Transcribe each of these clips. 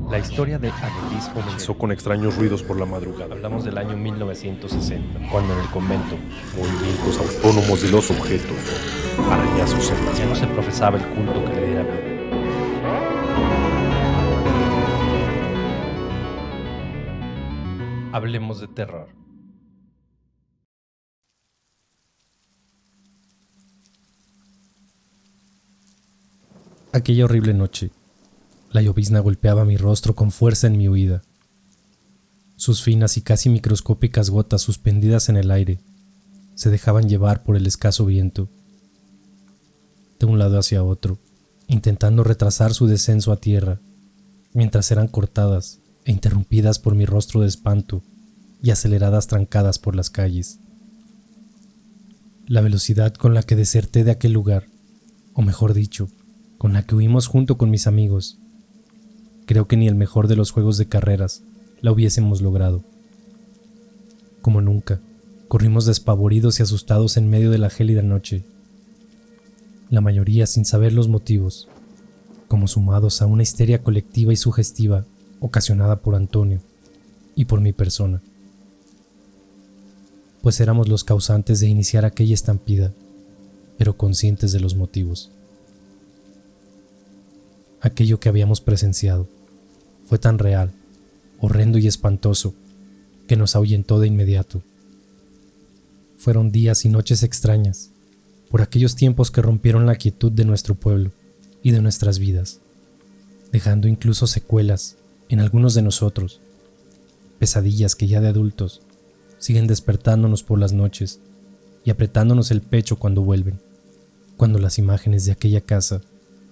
La historia de Agelis Comenzó con extraños ruidos por la madrugada, Hablamos del año 1960, cuando en el convento movimientos autónomos de los objetos, arañazos en las ya no se paredes. profesaba el culto que le diera vida. Hablemos de terror. Aquella horrible noche, la llovizna golpeaba mi rostro con fuerza en mi huida. Sus finas y casi microscópicas gotas suspendidas en el aire se dejaban llevar por el escaso viento, de un lado hacia otro, intentando retrasar su descenso a tierra, mientras eran cortadas e interrumpidas por mi rostro de espanto y aceleradas trancadas por las calles. La velocidad con la que deserté de aquel lugar, o mejor dicho, con la que huimos junto con mis amigos, creo que ni el mejor de los juegos de carreras la hubiésemos logrado. Como nunca, corrimos despavoridos y asustados en medio de la gélida noche, la mayoría sin saber los motivos, como sumados a una histeria colectiva y sugestiva ocasionada por Antonio y por mi persona, pues éramos los causantes de iniciar aquella estampida, pero conscientes de los motivos. Aquello que habíamos presenciado fue tan real, horrendo y espantoso, que nos ahuyentó de inmediato. Fueron días y noches extrañas, por aquellos tiempos que rompieron la quietud de nuestro pueblo y de nuestras vidas, dejando incluso secuelas en algunos de nosotros, pesadillas que ya de adultos siguen despertándonos por las noches y apretándonos el pecho cuando vuelven, cuando las imágenes de aquella casa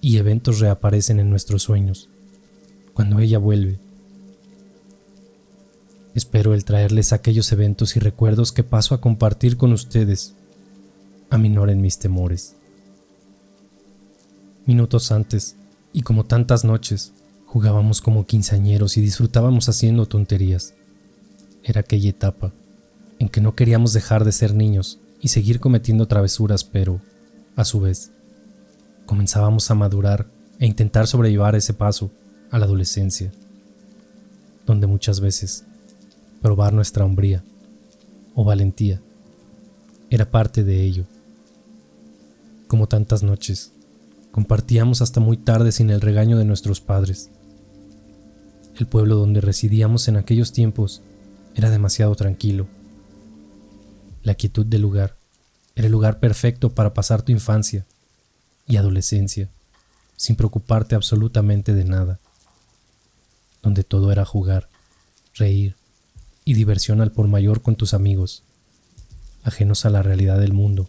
y eventos reaparecen en nuestros sueños, cuando ella vuelve. Espero el traerles aquellos eventos y recuerdos que paso a compartir con ustedes aminoren mis temores. Minutos antes, y como tantas noches, jugábamos como quinceañeros y disfrutábamos haciendo tonterías. Era aquella etapa en que no queríamos dejar de ser niños y seguir cometiendo travesuras, pero, a su vez, comenzábamos a madurar e intentar sobrellevar ese paso a la adolescencia, donde muchas veces probar nuestra hombría o valentía era parte de ello. Como tantas noches, compartíamos hasta muy tarde sin el regaño de nuestros padres. El pueblo donde residíamos en aquellos tiempos era demasiado tranquilo. La quietud del lugar era el lugar perfecto para pasar tu infancia y adolescencia sin preocuparte absolutamente de nada, donde todo era jugar, reír y diversión al por mayor con tus amigos, ajenos a la realidad del mundo,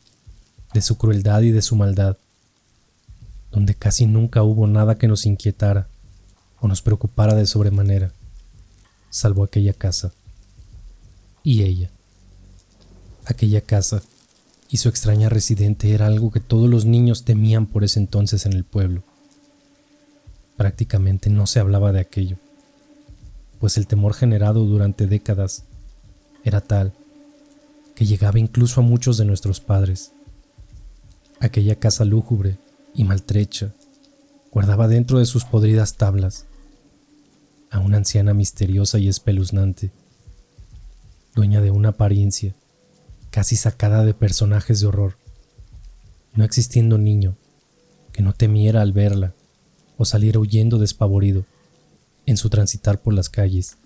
de su crueldad y de su maldad, donde casi nunca hubo nada que nos inquietara o nos preocupara de sobremanera, salvo aquella casa y ella. Aquella casa y su extraña residente era algo que todos los niños temían por ese entonces en el pueblo. Prácticamente no se hablaba de aquello, pues el temor generado durante décadas era tal que llegaba incluso a muchos de nuestros padres. Aquella casa lúgubre y maltrecha guardaba dentro de sus podridas tablas a una anciana misteriosa y espeluznante, dueña de una apariencia casi sacada de personajes de horror, no existiendo niño que no temiera al verla o saliera huyendo despavorido en su transitar por las calles.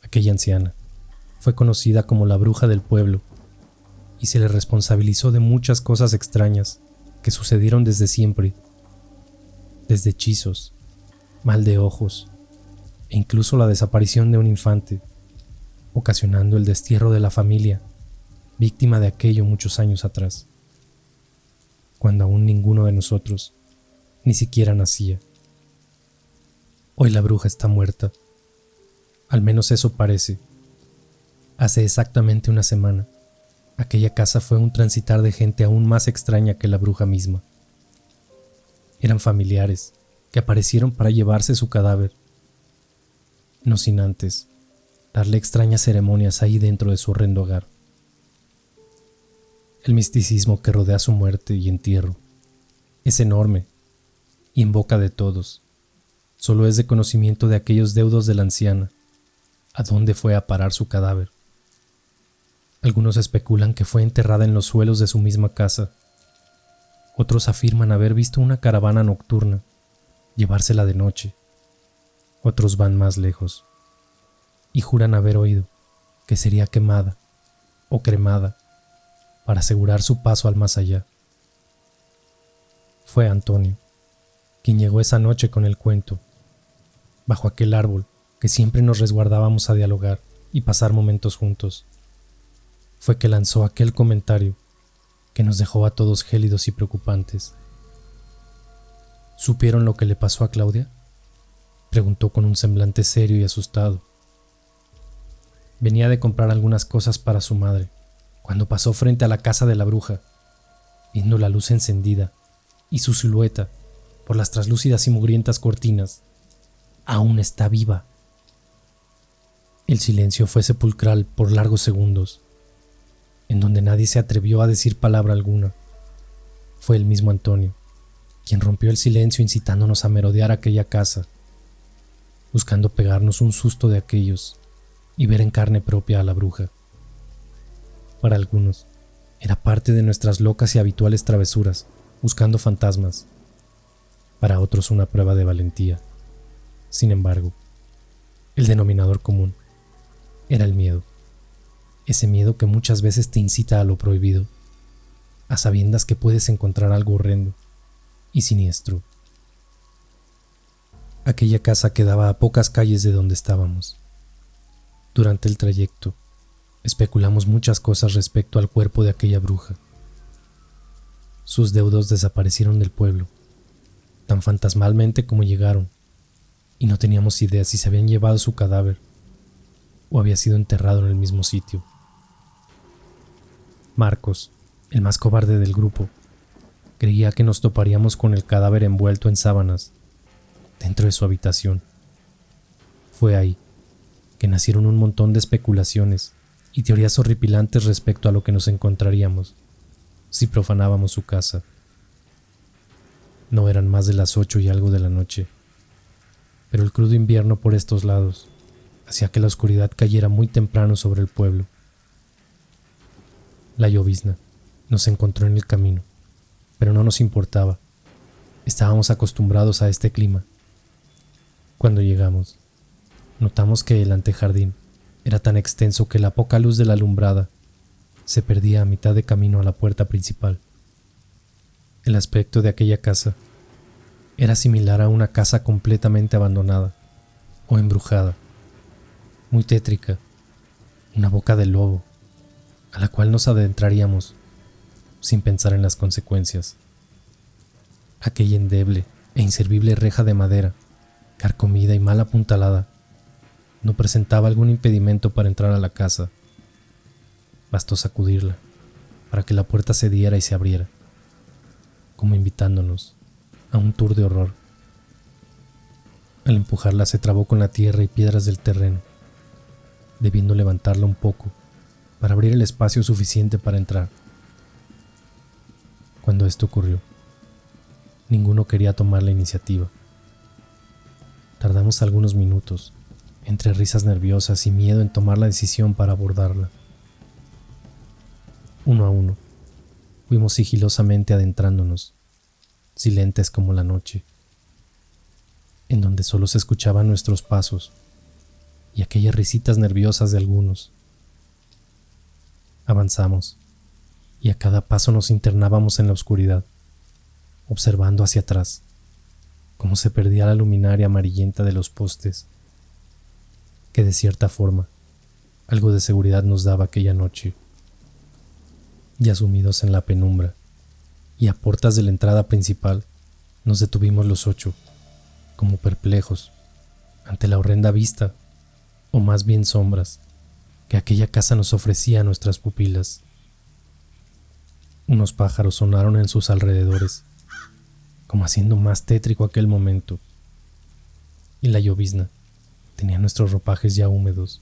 Aquella anciana fue conocida como la bruja del pueblo y se le responsabilizó de muchas cosas extrañas que sucedieron desde siempre, desde hechizos, mal de ojos e incluso la desaparición de un infante, ocasionando el destierro de la familia, víctima de aquello muchos años atrás, cuando aún ninguno de nosotros ni siquiera nacía. Hoy la bruja está muerta, al menos eso parece. Hace exactamente una semana, aquella casa fue un transitar de gente aún más extraña que la bruja misma. Eran familiares que aparecieron para llevarse su cadáver, no sin antes darle extrañas ceremonias ahí dentro de su horrendo hogar. El misticismo que rodea su muerte y entierro es enorme y en boca de todos Solo es de conocimiento de aquellos deudos de la anciana, a dónde fue a parar su cadáver. Algunos especulan que fue enterrada en los suelos de su misma casa. Otros afirman haber visto una caravana nocturna llevársela de noche. Otros van más lejos y juran haber oído que sería quemada o cremada para asegurar su paso al más allá. Fue Antonio quien llegó esa noche con el cuento, bajo aquel árbol que siempre nos resguardábamos a dialogar y pasar momentos juntos. Fue que lanzó aquel comentario que nos dejó a todos gélidos y preocupantes. ¿Supieron lo que le pasó a Claudia?, preguntó con un semblante serio y asustado. Venía de comprar algunas cosas para su madre, cuando pasó frente a la casa de la bruja, viendo la luz encendida y su silueta por las traslúcidas y mugrientas cortinas. Aún está viva. El silencio fue sepulcral por largos segundos, en donde nadie se atrevió a decir palabra alguna. Fue el mismo Antonio quien rompió el silencio incitándonos a merodear aquella casa, buscando pegarnos un susto de aquellos y ver en carne propia a la bruja. Para algunos, era parte de nuestras locas y habituales travesuras, buscando fantasmas. Para otros, una prueba de valentía. Sin embargo, el denominador común era el miedo. Ese miedo que muchas veces te incita a lo prohibido, a sabiendas que puedes encontrar algo horrendo y siniestro. Aquella casa quedaba a pocas calles de donde estábamos. Durante el trayecto, especulamos muchas cosas respecto al cuerpo de aquella bruja. Sus deudos desaparecieron del pueblo, tan fantasmalmente como llegaron, y no teníamos idea si se habían llevado su cadáver o había sido enterrado en el mismo sitio. Marcos, el más cobarde del grupo, creía que nos toparíamos con el cadáver envuelto en sábanas dentro de su habitación. Fue ahí que nacieron un montón de especulaciones y teorías horripilantes respecto a lo que nos encontraríamos si profanábamos su casa. No eran más de las 8 y algo de la noche, pero el crudo invierno por estos lados hacía que la oscuridad cayera muy temprano sobre el pueblo. La llovizna nos encontró en el camino, pero no nos importaba. Estábamos acostumbrados a este clima. Cuando llegamos, notamos que el antejardín era tan extenso que la poca luz de la alumbrada se perdía a mitad de camino a la puerta principal. El aspecto de aquella casa era similar a una casa completamente abandonada o embrujada, muy tétrica, una boca de lobo, a la cual nos adentraríamos sin pensar en las consecuencias. Aquella endeble e inservible reja de madera, carcomida y mal apuntalada, no presentaba algún impedimento para entrar a la casa. Bastó sacudirla para que la puerta cediera y se abriera, como invitándonos a un tour de horror. Al empujarla se trabó con la tierra y piedras del terreno, debiendo levantarla un poco para abrir el espacio suficiente para entrar. Cuando esto ocurrió, ninguno quería tomar la iniciativa. Tardamos algunos minutos, entre risas nerviosas y miedo en tomar la decisión para abordarla. Uno a uno, fuimos sigilosamente adentrándonos, silentes como la noche, en donde solo se escuchaban nuestros pasos y aquellas risitas nerviosas de algunos. Avanzamos, y a cada paso nos internábamos en la oscuridad, observando hacia atrás, cómo se perdía la luminaria amarillenta de los postes, que de cierta forma, algo de seguridad nos daba aquella noche. Ya sumidos en la penumbra, y a puertas de la entrada principal, nos detuvimos los 8, como perplejos, ante la horrenda vista, o más bien sombras, que aquella casa nos ofrecía a nuestras pupilas. Unos pájaros sonaron en sus alrededores, como haciendo más tétrico aquel momento, y la llovizna tenía nuestros ropajes ya húmedos,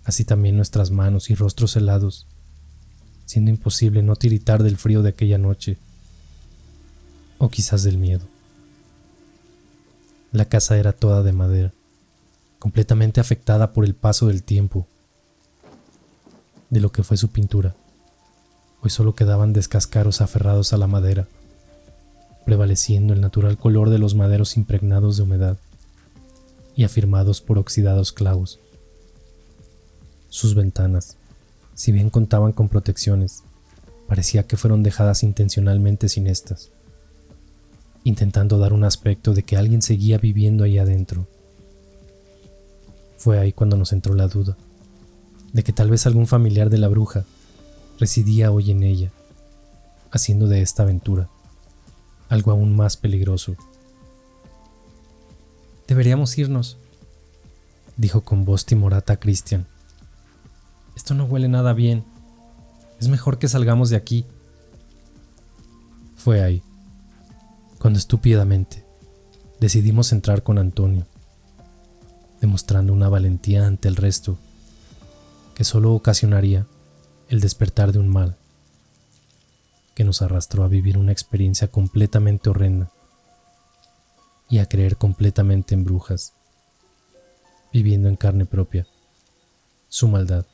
así también nuestras manos y rostros helados, siendo imposible no tiritar del frío de aquella noche, o quizás del miedo. La casa era toda de madera, completamente afectada por el paso del tiempo. De lo que fue su pintura, hoy solo quedaban descascaros aferrados a la madera, prevaleciendo el natural color de los maderos impregnados de humedad y afirmados por oxidados clavos. Sus ventanas, si bien contaban con protecciones, parecía que fueron dejadas intencionalmente sin estas, intentando dar un aspecto de que alguien seguía viviendo ahí adentro. Fue ahí cuando nos entró la duda de que tal vez algún familiar de la bruja residía hoy en ella, haciendo de esta aventura algo aún más peligroso. Deberíamos irnos, dijo con voz timorata Christian. Esto no huele nada bien. Es mejor que salgamos de aquí. Fue ahí cuando estúpidamente decidimos entrar con Antonio, demostrando una valentía ante el resto que solo ocasionaría el despertar de un mal que nos arrastró a vivir una experiencia completamente horrenda y a creer completamente en brujas, viviendo en carne propia su maldad.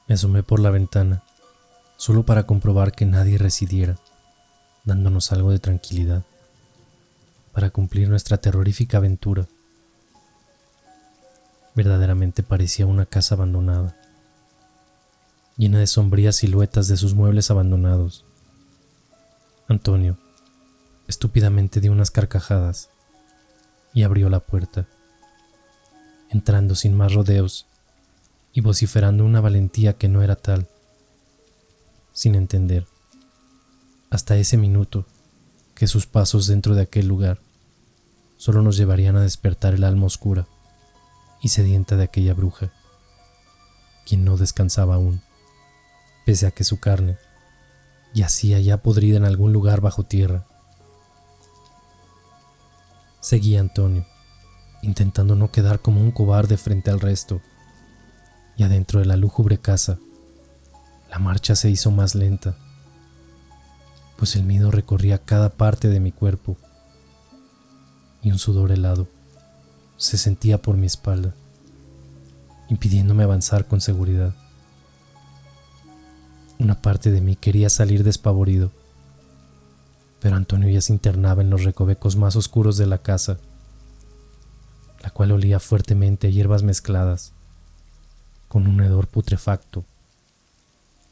Me asomé por la ventana solo para comprobar que nadie residiera, dándonos algo de tranquilidad para cumplir nuestra terrorífica aventura. Verdaderamente parecía una casa abandonada, llena de sombrías siluetas de sus muebles abandonados. Antonio estúpidamente dio unas carcajadas y abrió la puerta, entrando sin más rodeos y vociferando una valentía que no era tal, sin entender, hasta ese minuto, que sus pasos dentro de aquel lugar solo nos llevarían a despertar el alma oscura y sedienta de aquella bruja, quien no descansaba aún, pese a que su carne yacía ya podrida en algún lugar bajo tierra. Seguía Antonio, intentando no quedar como un cobarde frente al resto, y adentro de la lúgubre casa, la marcha se hizo más lenta, pues el miedo recorría cada parte de mi cuerpo, y un sudor helado se sentía por mi espalda, impidiéndome avanzar con seguridad. Una parte de mí quería salir despavorido, pero Antonio ya se internaba en los recovecos más oscuros de la casa, la cual olía fuertemente a hierbas mezcladas con un hedor putrefacto,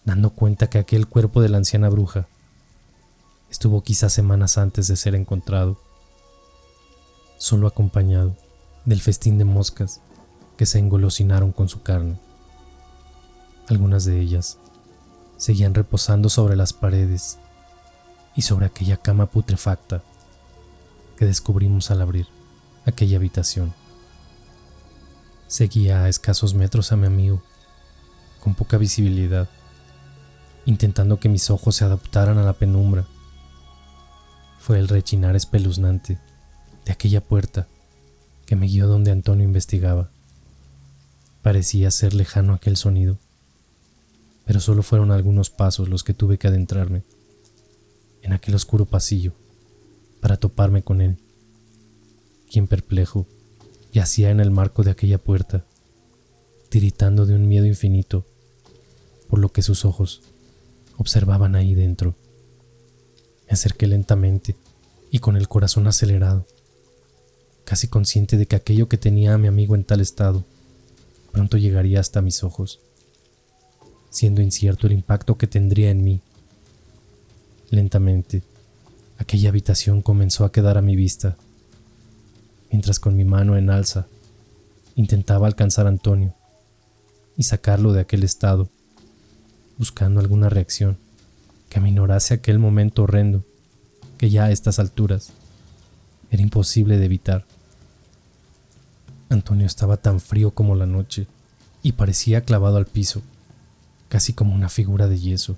dando cuenta que aquel cuerpo de la anciana bruja estuvo quizás semanas antes de ser encontrado, solo acompañado del festín de moscas que se engolosinaron con su carne. Algunas de ellas seguían reposando sobre las paredes y sobre aquella cama putrefacta que descubrimos al abrir aquella habitación. Seguía a escasos metros a mi amigo, con poca visibilidad, intentando que mis ojos se adaptaran a la penumbra. Fue el rechinar espeluznante de aquella puerta que me guió donde Antonio investigaba. Parecía ser lejano aquel sonido, pero solo fueron algunos pasos los que tuve que adentrarme en aquel oscuro pasillo para toparme con él, quien perplejo yacía en el marco de aquella puerta, tiritando de un miedo infinito por lo que sus ojos observaban ahí dentro. Me acerqué lentamente y con el corazón acelerado, casi consciente de que aquello que tenía a mi amigo en tal estado pronto llegaría hasta mis ojos, siendo incierto el impacto que tendría en mí. Lentamente, aquella habitación comenzó a quedar a mi vista, mientras con mi mano en alza intentaba alcanzar a Antonio y sacarlo de aquel estado, buscando alguna reacción que aminorase aquel momento horrendo que ya a estas alturas era imposible de evitar. Antonio estaba tan frío como la noche y parecía clavado al piso, casi como una figura de yeso.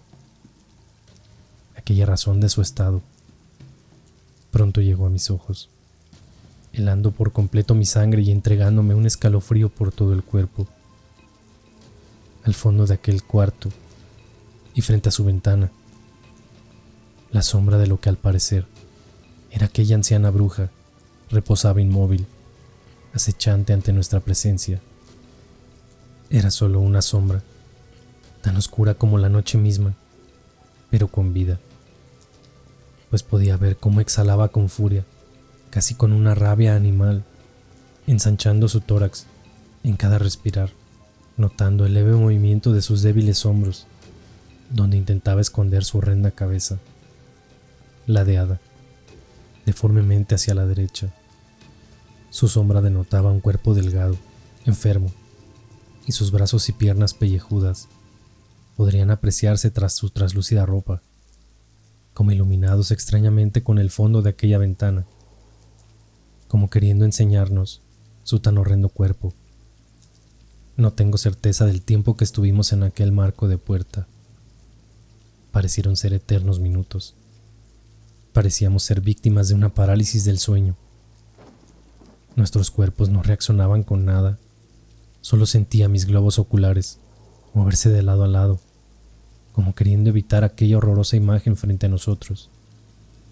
Aquella razón de su estado pronto llegó a mis ojos, helando por completo mi sangre y entregándome un escalofrío por todo el cuerpo. Al fondo de aquel cuarto y frente a su ventana, la sombra de lo que al parecer era aquella anciana bruja reposaba inmóvil, acechante ante nuestra presencia. Era solo una sombra, tan oscura como la noche misma, pero con vida, pues podía ver cómo exhalaba con furia, casi con una rabia animal, ensanchando su tórax en cada respirar, notando el leve movimiento de sus débiles hombros, donde intentaba esconder su horrenda cabeza, ladeada deformemente hacia la derecha. Su sombra denotaba un cuerpo delgado, enfermo, y sus brazos y piernas pellejudas podrían apreciarse tras su traslúcida ropa, como iluminados extrañamente con el fondo de aquella ventana, como queriendo enseñarnos su tan horrendo cuerpo. No tengo certeza del tiempo que estuvimos en aquel marco de puerta. Parecieron ser eternos minutos. Parecíamos ser víctimas de una parálisis del sueño. Nuestros cuerpos no reaccionaban con nada. Solo sentía mis globos oculares moverse de lado a lado, como queriendo evitar aquella horrorosa imagen frente a nosotros,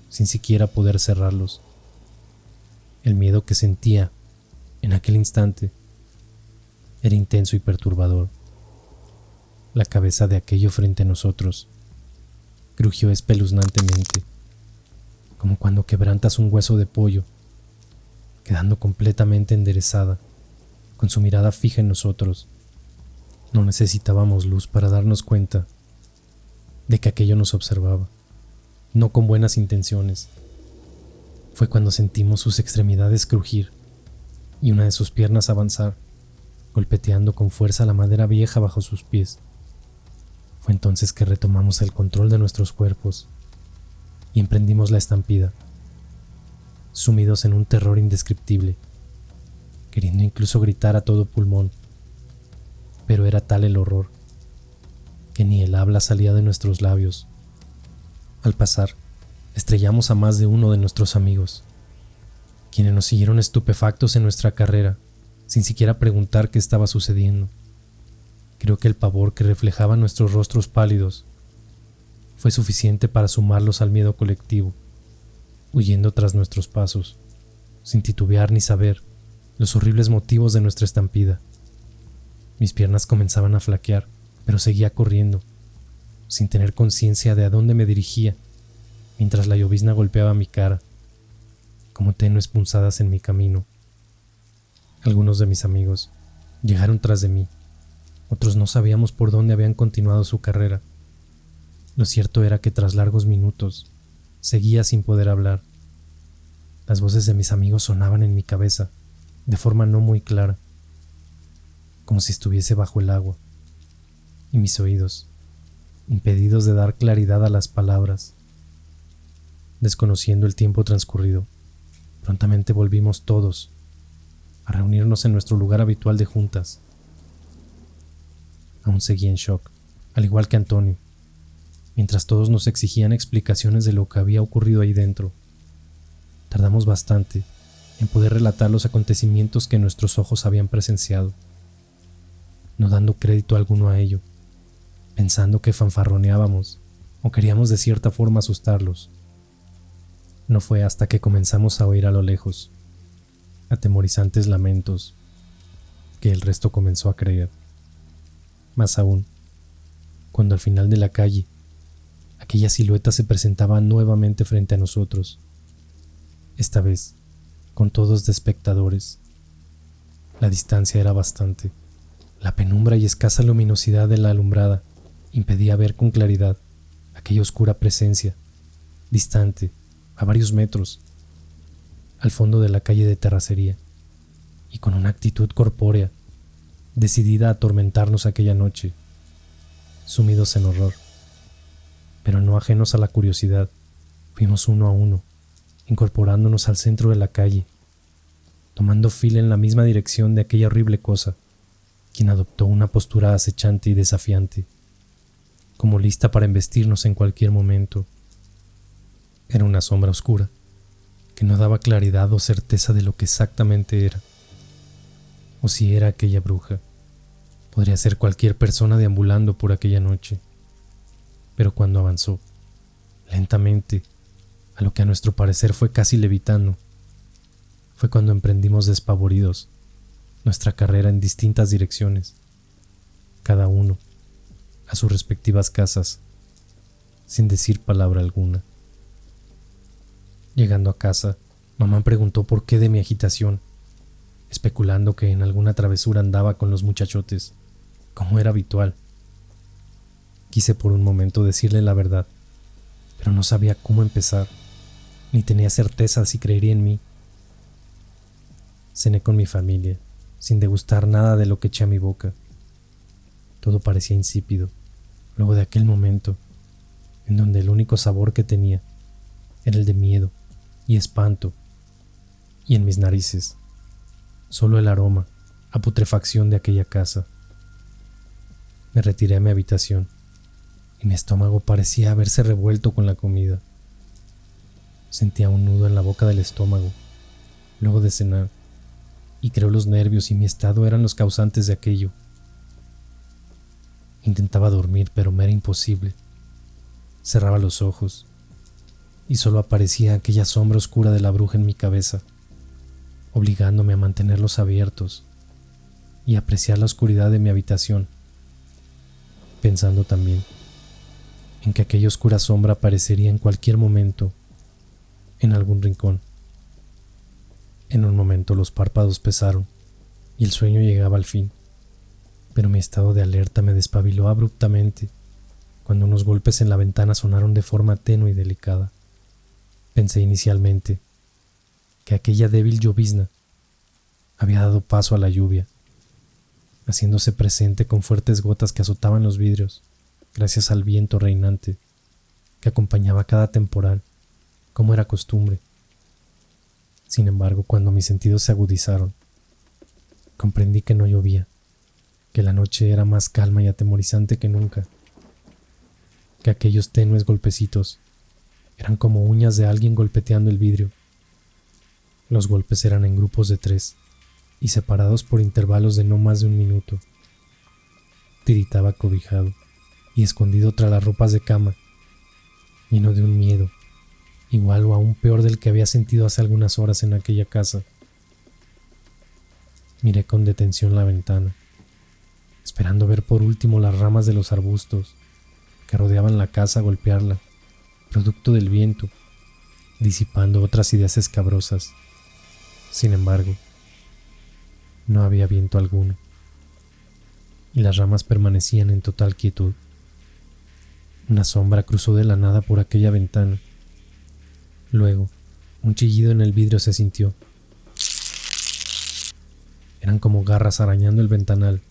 sin siquiera poder cerrarlos. El miedo que sentía en aquel instante era intenso y perturbador. La cabeza de aquello frente a nosotros crujió espeluznantemente, como cuando quebrantas un hueso de pollo, quedando completamente enderezada, con su mirada fija en nosotros. No necesitábamos luz para darnos cuenta de que aquello nos observaba, no con buenas intenciones. Fue cuando sentimos sus extremidades crujir y una de sus piernas avanzar, golpeteando con fuerza la madera vieja bajo sus pies. Fue entonces que retomamos el control de nuestros cuerpos y emprendimos la estampida, sumidos en un terror indescriptible, queriendo incluso gritar a todo pulmón, pero era tal el horror que ni el habla salía de nuestros labios. Al pasar, estrellamos a más de uno de nuestros amigos, quienes nos siguieron estupefactos en nuestra carrera, sin siquiera preguntar qué estaba sucediendo. Creo que el pavor que reflejaban nuestros rostros pálidos fue suficiente para sumarlos al miedo colectivo, huyendo tras nuestros pasos, sin titubear ni saber los horribles motivos de nuestra estampida. Mis piernas comenzaban a flaquear, pero seguía corriendo, sin tener conciencia de a dónde me dirigía, mientras la llovizna golpeaba mi cara, como tenues punzadas en mi camino. Algunos de mis amigos llegaron tras de mí, otros no sabíamos por dónde habían continuado su carrera. Lo cierto era que tras largos minutos seguía sin poder hablar. Las voces de mis amigos sonaban en mi cabeza, de forma no muy clara, como si estuviese bajo el agua, y mis oídos, impedidos de dar claridad a las palabras. Desconociendo el tiempo transcurrido, prontamente volvimos todos a reunirnos en nuestro lugar habitual de juntas. Aún seguía en shock, al igual que Antonio, mientras todos nos exigían explicaciones de lo que había ocurrido ahí dentro. Tardamos bastante en poder relatar los acontecimientos que nuestros ojos habían presenciado, no dando crédito alguno a ello, pensando que fanfarroneábamos o queríamos de cierta forma asustarlos. No fue hasta que comenzamos a oír a lo lejos atemorizantes lamentos que el resto comenzó a creer. Más aún, cuando al final de la calle aquella silueta se presentaba nuevamente frente a nosotros, esta vez con todos de espectadores. La distancia era bastante. La penumbra y escasa luminosidad de la alumbrada impedía ver con claridad aquella oscura presencia, distante, a varios metros, al fondo de la calle de terracería, y con una actitud corpórea, decidida a atormentarnos aquella noche, sumidos en horror. Pero no ajenos a la curiosidad, fuimos uno a uno, incorporándonos al centro de la calle, tomando fila en la misma dirección de aquella horrible cosa, quien adoptó una postura acechante y desafiante, como lista para embestirnos en cualquier momento. Era una sombra oscura, que no daba claridad o certeza de lo que exactamente era, o si era aquella bruja. Podría ser cualquier persona deambulando por aquella noche. Pero cuando avanzó, lentamente, a lo que a nuestro parecer fue casi levitando, fue cuando emprendimos despavoridos nuestra carrera en distintas direcciones, cada uno a sus respectivas casas, sin decir palabra alguna. Llegando a casa, mamá preguntó por qué de mi agitación, especulando que en alguna travesura andaba con los muchachotes, como era habitual. Quise por un momento decirle la verdad, pero no sabía cómo empezar, ni tenía certeza si creería en mí. Cené con mi familia, sin degustar nada de lo que eché a mi boca. Todo parecía insípido, luego de aquel momento, en donde el único sabor que tenía era el de miedo y espanto, y en mis narices, solo el aroma a putrefacción de aquella casa. Me retiré a mi habitación, y mi estómago parecía haberse revuelto con la comida. Sentía un nudo en la boca del estómago, luego de cenar, y creo los nervios y mi estado eran los causantes de aquello. Intentaba dormir, pero me era imposible. Cerraba los ojos, y solo aparecía aquella sombra oscura de la bruja en mi cabeza, obligándome a mantenerlos abiertos y apreciar la oscuridad de mi habitación, pensando también en que aquella oscura sombra aparecería en cualquier momento, en algún rincón. En un momento los párpados pesaron y el sueño llegaba al fin, pero mi estado de alerta me despabiló abruptamente cuando unos golpes en la ventana sonaron de forma tenue y delicada. Pensé inicialmente que aquella débil llovizna había dado paso a la lluvia, haciéndose presente con fuertes gotas que azotaban los vidrios, gracias al viento reinante que acompañaba cada temporal, como era costumbre. Sin embargo, cuando mis sentidos se agudizaron, comprendí que no llovía, que la noche era más calma y atemorizante que nunca, que aquellos tenues golpecitos eran como uñas de alguien golpeteando el vidrio. Los golpes eran en grupos de 3 y separados por intervalos de no más de 1 minuto. Tiritaba cobijado y escondido tras las ropas de cama, lleno de un miedo, igual o aún peor del que había sentido hace algunas horas en aquella casa. Miré con detención la ventana, esperando ver por último las ramas de los arbustos que rodeaban la casa golpearla, producto del viento, disipando otras ideas escabrosas. Sin embargo, no había viento alguno, y las ramas permanecían en total quietud. Una sombra cruzó de la nada por aquella ventana. Luego, un chillido en el vidrio se sintió. Eran como garras arañando el ventanal,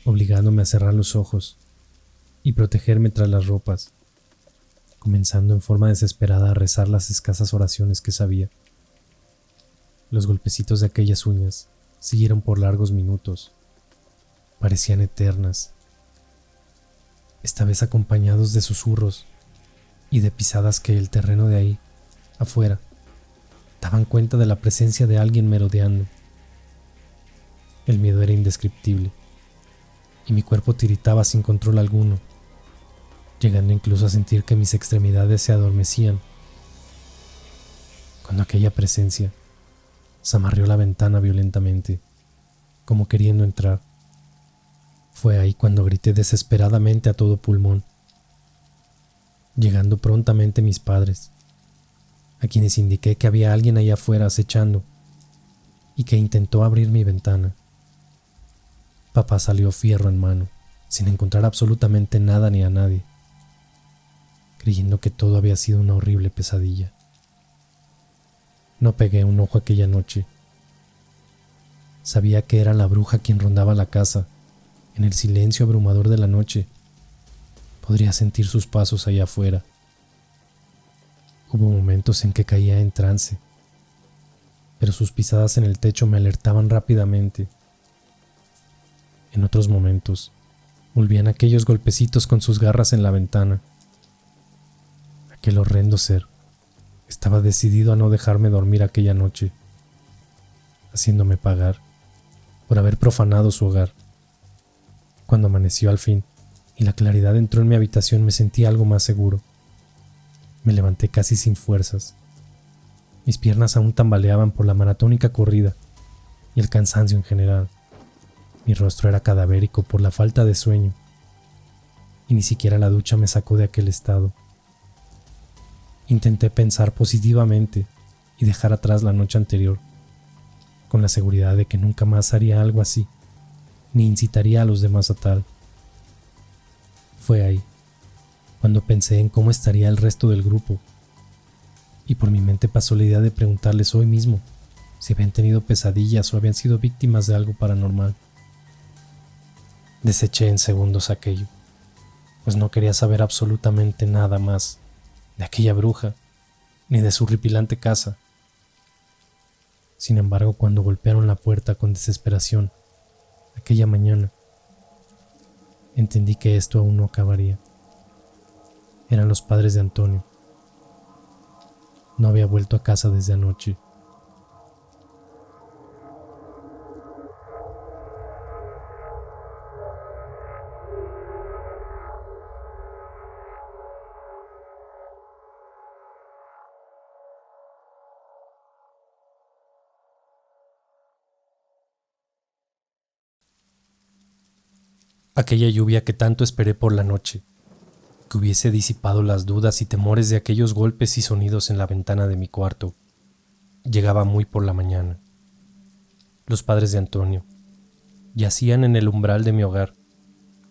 obligándome a cerrar los ojos y protegerme tras las ropas, comenzando en forma desesperada a rezar las escasas oraciones que sabía. Los golpecitos de aquellas uñas siguieron por largos minutos. Parecían eternas, esta vez acompañados de susurros y de pisadas que el terreno de ahí, afuera, daban cuenta de la presencia de alguien merodeando. El miedo era indescriptible, y mi cuerpo tiritaba sin control alguno, llegando incluso a sentir que mis extremidades se adormecían. Cuando aquella presencia zamarreó la ventana violentamente, como queriendo entrar, fue ahí cuando grité desesperadamente a todo pulmón, llegando prontamente mis padres, a quienes indiqué que había alguien allá afuera acechando y que intentó abrir mi ventana. Papá salió fierro en mano, sin encontrar absolutamente nada ni a nadie, creyendo que todo había sido una horrible pesadilla. No pegué un ojo aquella noche. Sabía que era la bruja quien rondaba la casa. En el silencio abrumador de la noche, podría sentir sus pasos allá afuera. Hubo momentos en que caía en trance, pero sus pisadas en el techo me alertaban rápidamente. En otros momentos, volvían aquellos golpecitos con sus garras en la ventana. Aquel horrendo ser estaba decidido a no dejarme dormir aquella noche, haciéndome pagar por haber profanado su hogar. Cuando amaneció al fin y la claridad entró en mi habitación, me sentí algo más seguro. Me levanté casi sin fuerzas Mis piernas aún tambaleaban por la maratónica corrida y el cansancio en general. Mi rostro era cadavérico por la falta de sueño, y ni siquiera la ducha me sacó de aquel estado. Intenté pensar positivamente y dejar atrás la noche anterior, con la seguridad de que nunca más haría algo así, ni incitaría a los demás a tal. Fue ahí, cuando pensé en cómo estaría el resto del grupo, y por mi mente pasó la idea de preguntarles hoy mismo si habían tenido pesadillas o habían sido víctimas de algo paranormal. Deseché en segundos aquello, pues no quería saber absolutamente nada más de aquella bruja, ni de su horripilante casa. Sin embargo, cuando golpearon la puerta con desesperación, aquella mañana, entendí que esto aún no acabaría. Eran los padres de Antonio. No había vuelto a casa desde anoche. Aquella lluvia que tanto esperé por la noche, que hubiese disipado las dudas y temores de aquellos golpes y sonidos en la ventana de mi cuarto, llegaba muy por la mañana. Los padres de Antonio yacían en el umbral de mi hogar,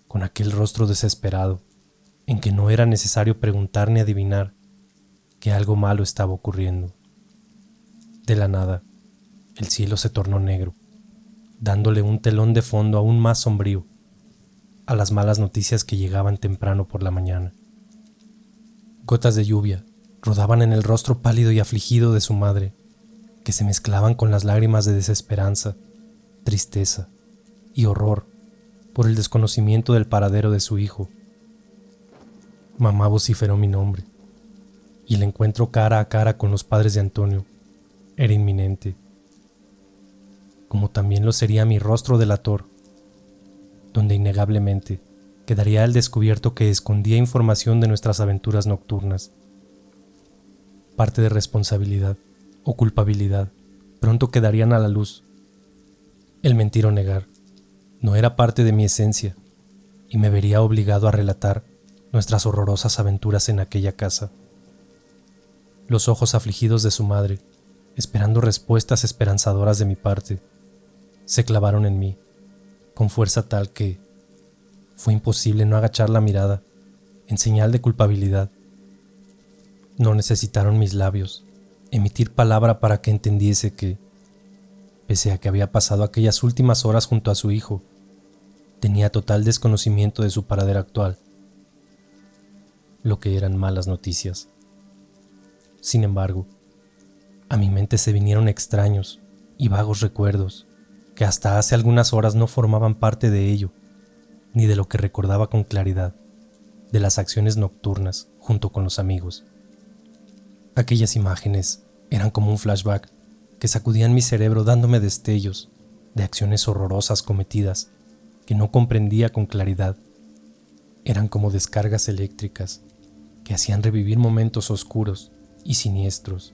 con aquel rostro desesperado, en que no era necesario preguntar ni adivinar que algo malo estaba ocurriendo. De la nada, el cielo se tornó negro, dándole un telón de fondo aún más sombrío a las malas noticias que llegaban temprano por la mañana. Gotas de lluvia rodaban en el rostro pálido y afligido de su madre, que se mezclaban con las lágrimas de desesperanza, tristeza y horror por el desconocimiento del paradero de su hijo. Mamá vociferó mi nombre, y el encuentro cara a cara con los padres de Antonio era inminente, como también lo sería mi rostro delator, donde innegablemente quedaría al descubierto que escondía información de nuestras aventuras nocturnas. Parte de responsabilidad o culpabilidad pronto quedarían a la luz. El mentir o negar no era parte de mi esencia y me vería obligado a relatar nuestras horrorosas aventuras en aquella casa. Los ojos afligidos de su madre, esperando respuestas esperanzadoras de mi parte, se clavaron en mí con fuerza tal que fue imposible no agachar la mirada en señal de culpabilidad. No necesitaron mis labios emitir palabra para que entendiese que, pese a que había pasado aquellas últimas horas junto a su hijo, tenía total desconocimiento de su paradero actual, lo que eran malas noticias. Sin embargo, a mi mente se vinieron extraños y vagos recuerdos que hasta hace algunas horas no formaban parte de ello, ni de lo que recordaba con claridad, de las acciones nocturnas junto con los amigos. Aquellas imágenes eran como un flashback que sacudían mi cerebro dándome destellos de acciones horrorosas cometidas que no comprendía con claridad. Eran como descargas eléctricas que hacían revivir momentos oscuros y siniestros,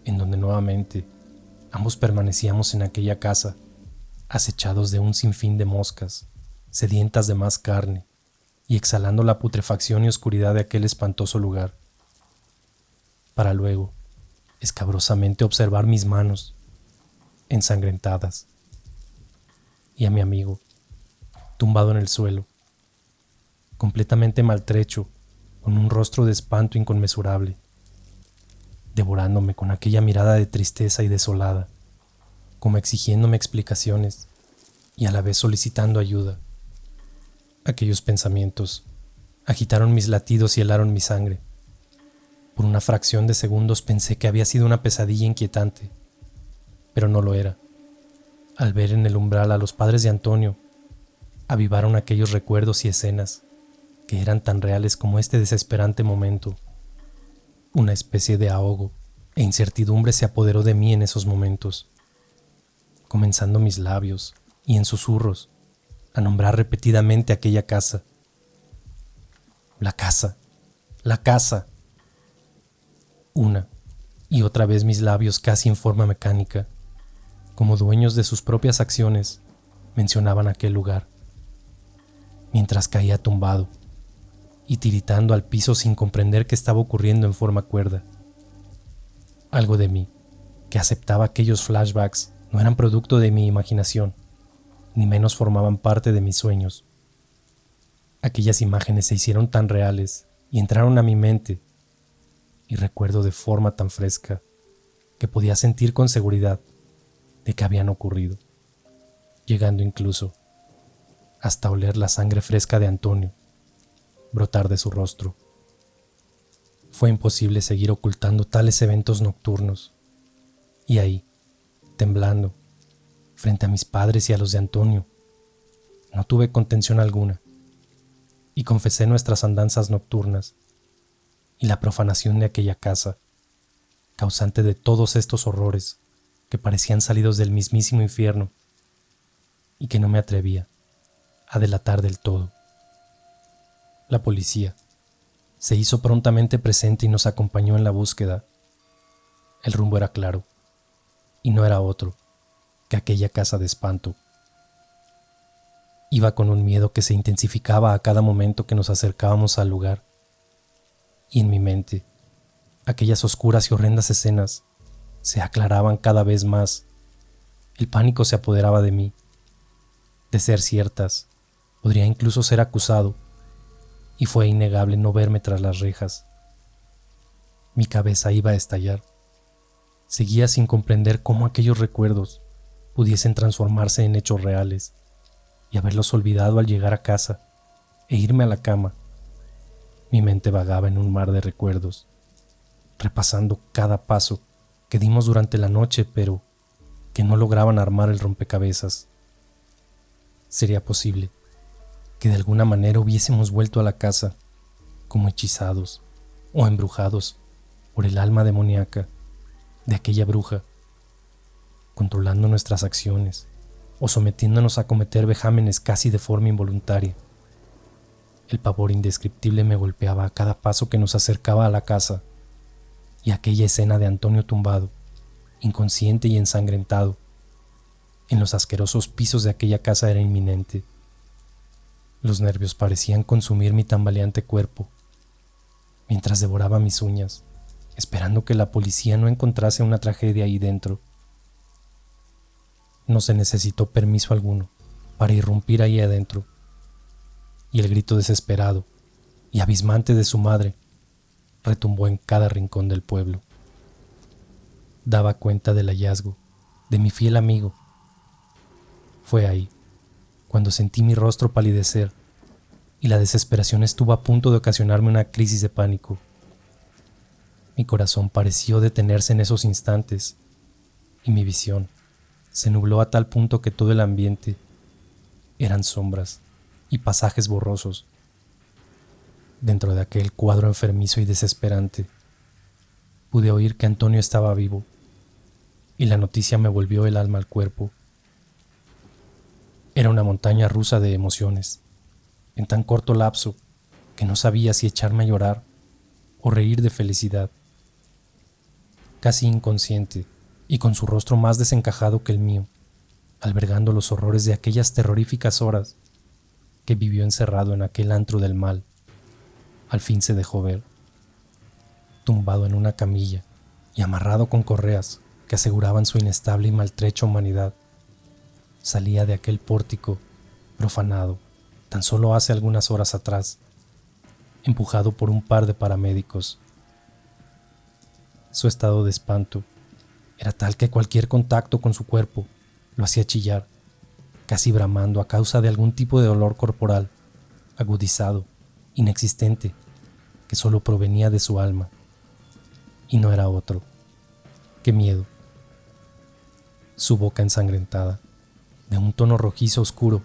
en donde nuevamente ambos permanecíamos en aquella casa, acechados de un sinfín de moscas, sedientas de más carne y exhalando la putrefacción y oscuridad de aquel espantoso lugar, para luego escabrosamente observar mis manos ensangrentadas y a mi amigo tumbado en el suelo, completamente maltrecho, con un rostro de espanto inconmensurable, devorándome con aquella mirada de tristeza y desolada, como exigiéndome explicaciones y a la vez solicitando ayuda. Aquellos pensamientos agitaron mis latidos y helaron mi sangre. Por una fracción de segundos pensé que había sido una pesadilla inquietante, pero no lo era. Al ver en el umbral a los padres de Antonio, avivaron aquellos recuerdos y escenas que eran tan reales como este desesperante momento. Una especie de ahogo e incertidumbre se apoderó de mí en esos momentos, comenzando mis labios y en susurros a nombrar repetidamente aquella casa. La casa, la casa. Una Y otra vez mis labios, casi en forma mecánica, como dueños de sus propias acciones, mencionaban aquel lugar, mientras caía tumbado y tiritando al piso sin comprender qué estaba ocurriendo en forma cuerda. Algo de mí, que aceptaba aquellos flashbacks, no eran producto de mi imaginación, ni menos formaban parte de mis sueños. Aquellas imágenes se hicieron tan reales y entraron a mi mente, y recuerdo de forma tan fresca que podía sentir con seguridad de que habían ocurrido, llegando incluso hasta oler la sangre fresca de Antonio brotar de su rostro. Fue imposible seguir ocultando tales eventos nocturnos, y ahí, temblando, frente a mis padres y a los de Antonio, no tuve contención alguna, y confesé nuestras andanzas nocturnas y la profanación de aquella casa, causante de todos estos horrores que parecían salidos del mismísimo infierno y que no me atrevía a delatar del todo. La policía se hizo prontamente presente y nos acompañó en la búsqueda. El rumbo era claro, y no era otro que aquella casa de espanto. Iba con un miedo que se intensificaba a cada momento que nos acercábamos al lugar, y en mi mente, aquellas oscuras y horrendas escenas se aclaraban cada vez más. El pánico se apoderaba de mí. De ser ciertas, podría incluso ser acusado, y fue innegable no verme tras las rejas. Mi cabeza iba a estallar. Seguía sin comprender cómo aquellos recuerdos pudiesen transformarse en hechos reales y haberlos olvidado al llegar a casa e irme a la cama. Mi mente vagaba en un mar de recuerdos, repasando cada paso que dimos durante la noche, pero que no lograban armar el rompecabezas. ¿Sería posible que de alguna manera hubiésemos vuelto a la casa como hechizados o embrujados por el alma demoníaca de aquella bruja, controlando nuestras acciones o sometiéndonos a cometer vejámenes casi de forma involuntaria? El pavor indescriptible me golpeaba a cada paso que nos acercaba a la casa, y aquella escena de Antonio tumbado, inconsciente y ensangrentado, en los asquerosos pisos de aquella casa era inminente. Los nervios parecían consumir mi tambaleante cuerpo, mientras devoraba mis uñas, esperando que la policía no encontrase una tragedia ahí dentro. No se necesitó permiso alguno para irrumpir ahí adentro, y el grito desesperado y abismante de su madre retumbó en cada rincón del pueblo. Daba cuenta del hallazgo de mi fiel amigo. Fue ahí cuando sentí mi rostro palidecer y la desesperación estuvo a punto de ocasionarme una crisis de pánico. Mi corazón pareció detenerse en esos instantes y mi visión se nubló a tal punto que todo el ambiente eran sombras y pasajes borrosos. Dentro de aquel cuadro enfermizo y desesperante, pude oír que Antonio estaba vivo, y la noticia me volvió el alma al cuerpo. Era una montaña rusa de emociones, en tan corto lapso que no sabía si echarme a llorar o reír de felicidad. Casi inconsciente y con su rostro más desencajado que el mío, albergando los horrores de aquellas terroríficas horas que vivió encerrado en aquel antro del mal, al fin se dejó ver, tumbado en una camilla y amarrado con correas que aseguraban su inestable y maltrecha humanidad. Salía de aquel pórtico profanado tan solo hace algunas horas atrás, empujado por un par de paramédicos. Su estado de espanto era tal que cualquier contacto con su cuerpo lo hacía chillar, casi bramando a causa de algún tipo de dolor corporal, agudizado, inexistente, que solo provenía de su alma. Y no era otro que miedo. Su boca ensangrentada, de un tono rojizo oscuro,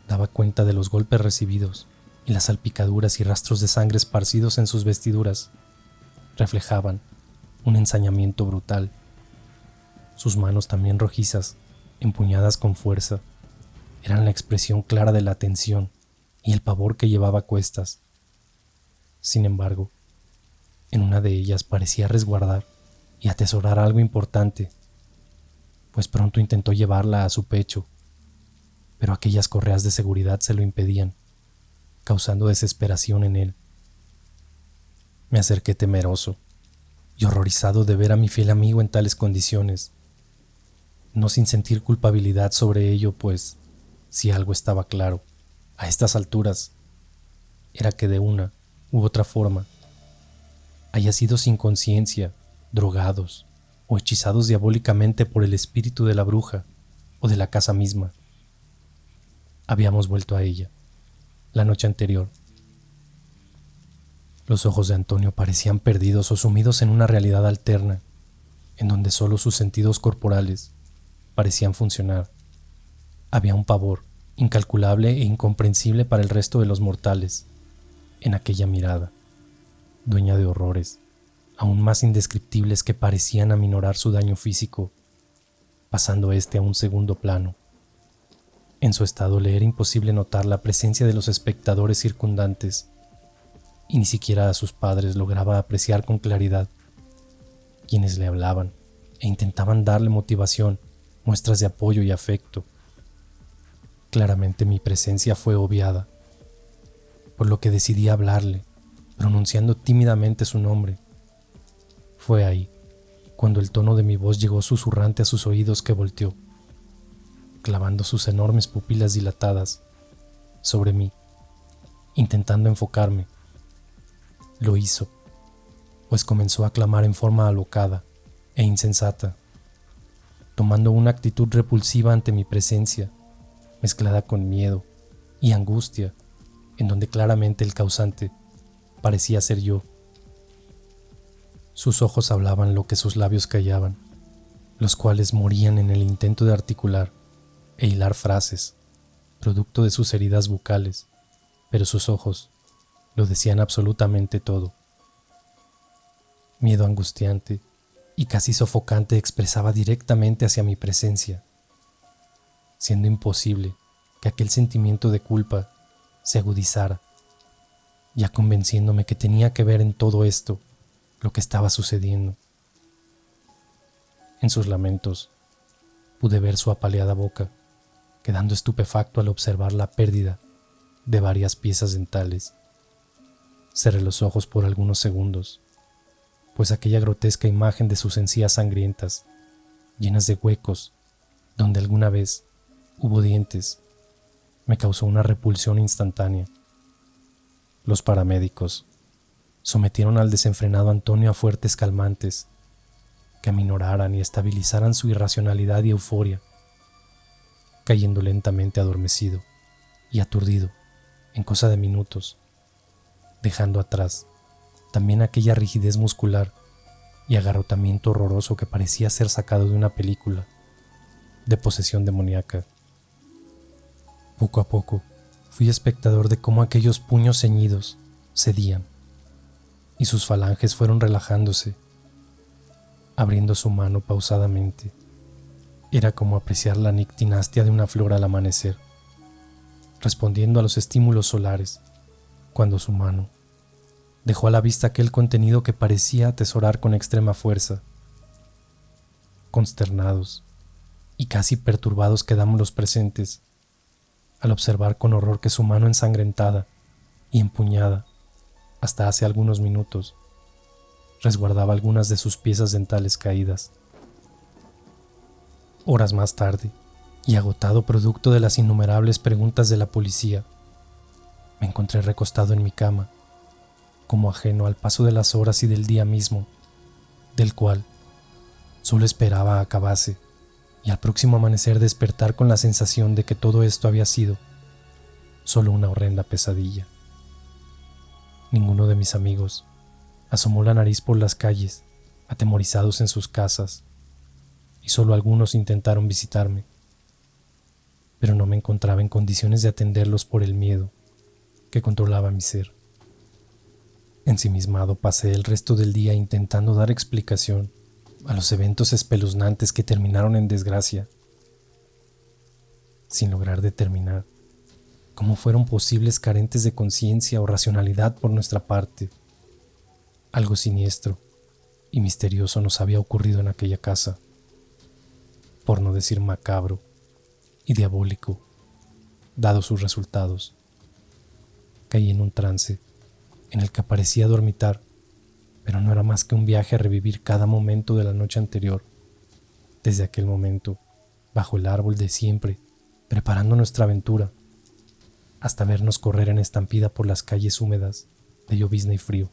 daba cuenta de los golpes recibidos, y las salpicaduras y rastros de sangre esparcidos en sus vestiduras reflejaban un ensañamiento brutal. Sus manos, también rojizas, empuñadas con fuerza, eran la expresión clara de la tensión y el pavor que llevaba a cuestas. Sin embargo, en una de ellas parecía resguardar y atesorar algo importante, pues pronto intentó llevarla a su pecho, pero aquellas correas de seguridad se lo impedían, causando desesperación en él. Me acerqué temeroso y horrorizado de ver a mi fiel amigo en tales condiciones, no sin sentir culpabilidad sobre ello, pues si algo estaba claro, a estas alturas, era que de una u otra forma, haya sido sin conciencia, drogados o hechizados diabólicamente por el espíritu de la bruja o de la casa misma. Habíamos vuelto a ella, la noche anterior. Los ojos de Antonio parecían perdidos o sumidos en una realidad alterna, en donde solo sus sentidos corporales parecían funcionar. Había un pavor incalculable e incomprensible para el resto de los mortales en aquella mirada, dueña de horrores aún más indescriptibles que parecían aminorar su daño físico, pasando éste a un segundo plano. En su estado le era imposible notar la presencia de los espectadores circundantes, y ni siquiera a sus padres lograba apreciar con claridad, quienes le hablaban e intentaban darle motivación, muestras de apoyo y afecto. Claramente mi presencia fue obviada, por lo que decidí hablarle, pronunciando tímidamente su nombre. Fue ahí, cuando el tono de mi voz llegó susurrante a sus oídos, que volteó, clavando sus enormes pupilas dilatadas sobre mí, intentando enfocarme. Lo hizo, pues comenzó a clamar en forma alocada e insensata, tomando una actitud repulsiva ante mi presencia, mezclada con miedo y angustia, en donde claramente el causante parecía ser yo. Sus ojos hablaban lo que sus labios callaban, los cuales morían en el intento de articular e hilar frases, producto de sus heridas bucales, pero sus ojos lo decían absolutamente todo. Miedo angustiante y casi sofocante expresaba directamente hacia mi presencia, siendo imposible que aquel sentimiento de culpa se agudizara, ya convenciéndome que tenía que ver en todo esto lo que estaba sucediendo. En sus lamentos pude ver su apaleada boca, quedando estupefacto al observar la pérdida de varias piezas dentales. Cerré los ojos por algunos segundos, pues aquella grotesca imagen de sus encías sangrientas, llenas de huecos, donde alguna vez hubo dientes, me causó una repulsión instantánea. Los paramédicos sometieron al desenfrenado Antonio a fuertes calmantes que aminoraran y estabilizaran su irracionalidad y euforia, cayendo lentamente adormecido y aturdido en cosa de minutos, dejando atrás también aquella rigidez muscular y agarrotamiento horroroso que parecía ser sacado de una película de posesión demoníaca. Poco a poco fui espectador de cómo aquellos puños ceñidos cedían y sus falanges fueron relajándose, abriendo su mano pausadamente. Era como apreciar la nictinastia de una flor al amanecer, respondiendo a los estímulos solares, cuando su mano dejó a la vista aquel contenido que parecía atesorar con extrema fuerza. Consternados y casi perturbados quedamos los presentes, al observar con horror que su mano ensangrentada y empuñada hasta hace algunos minutos resguardaba algunas de sus piezas dentales caídas. Horas más tarde, y agotado producto de las innumerables preguntas de la policía, me encontré recostado en mi cama, como ajeno al paso de las horas y del día mismo, del cual solo esperaba acabase, y al próximo amanecer despertar con la sensación de que todo esto había sido solo una horrenda pesadilla. Ninguno de mis amigos asomó la nariz por las calles, atemorizados en sus casas, y solo algunos intentaron visitarme, pero no me encontraba en condiciones de atenderlos por el miedo que controlaba mi ser. Ensimismado pasé el resto del día intentando dar explicación a los eventos espeluznantes que terminaron en desgracia, sin lograr determinar cómo fueron posibles carentes de conciencia o racionalidad por nuestra parte. Algo siniestro y misterioso nos había ocurrido en aquella casa, por no decir macabro y diabólico, dados sus resultados. Caí en un trance en el que parecía dormitar, pero no era más que un viaje a revivir cada momento de la noche anterior. Desde aquel momento, bajo el árbol de siempre, preparando nuestra aventura, hasta vernos correr en estampida por las calles húmedas de llovizna y frío.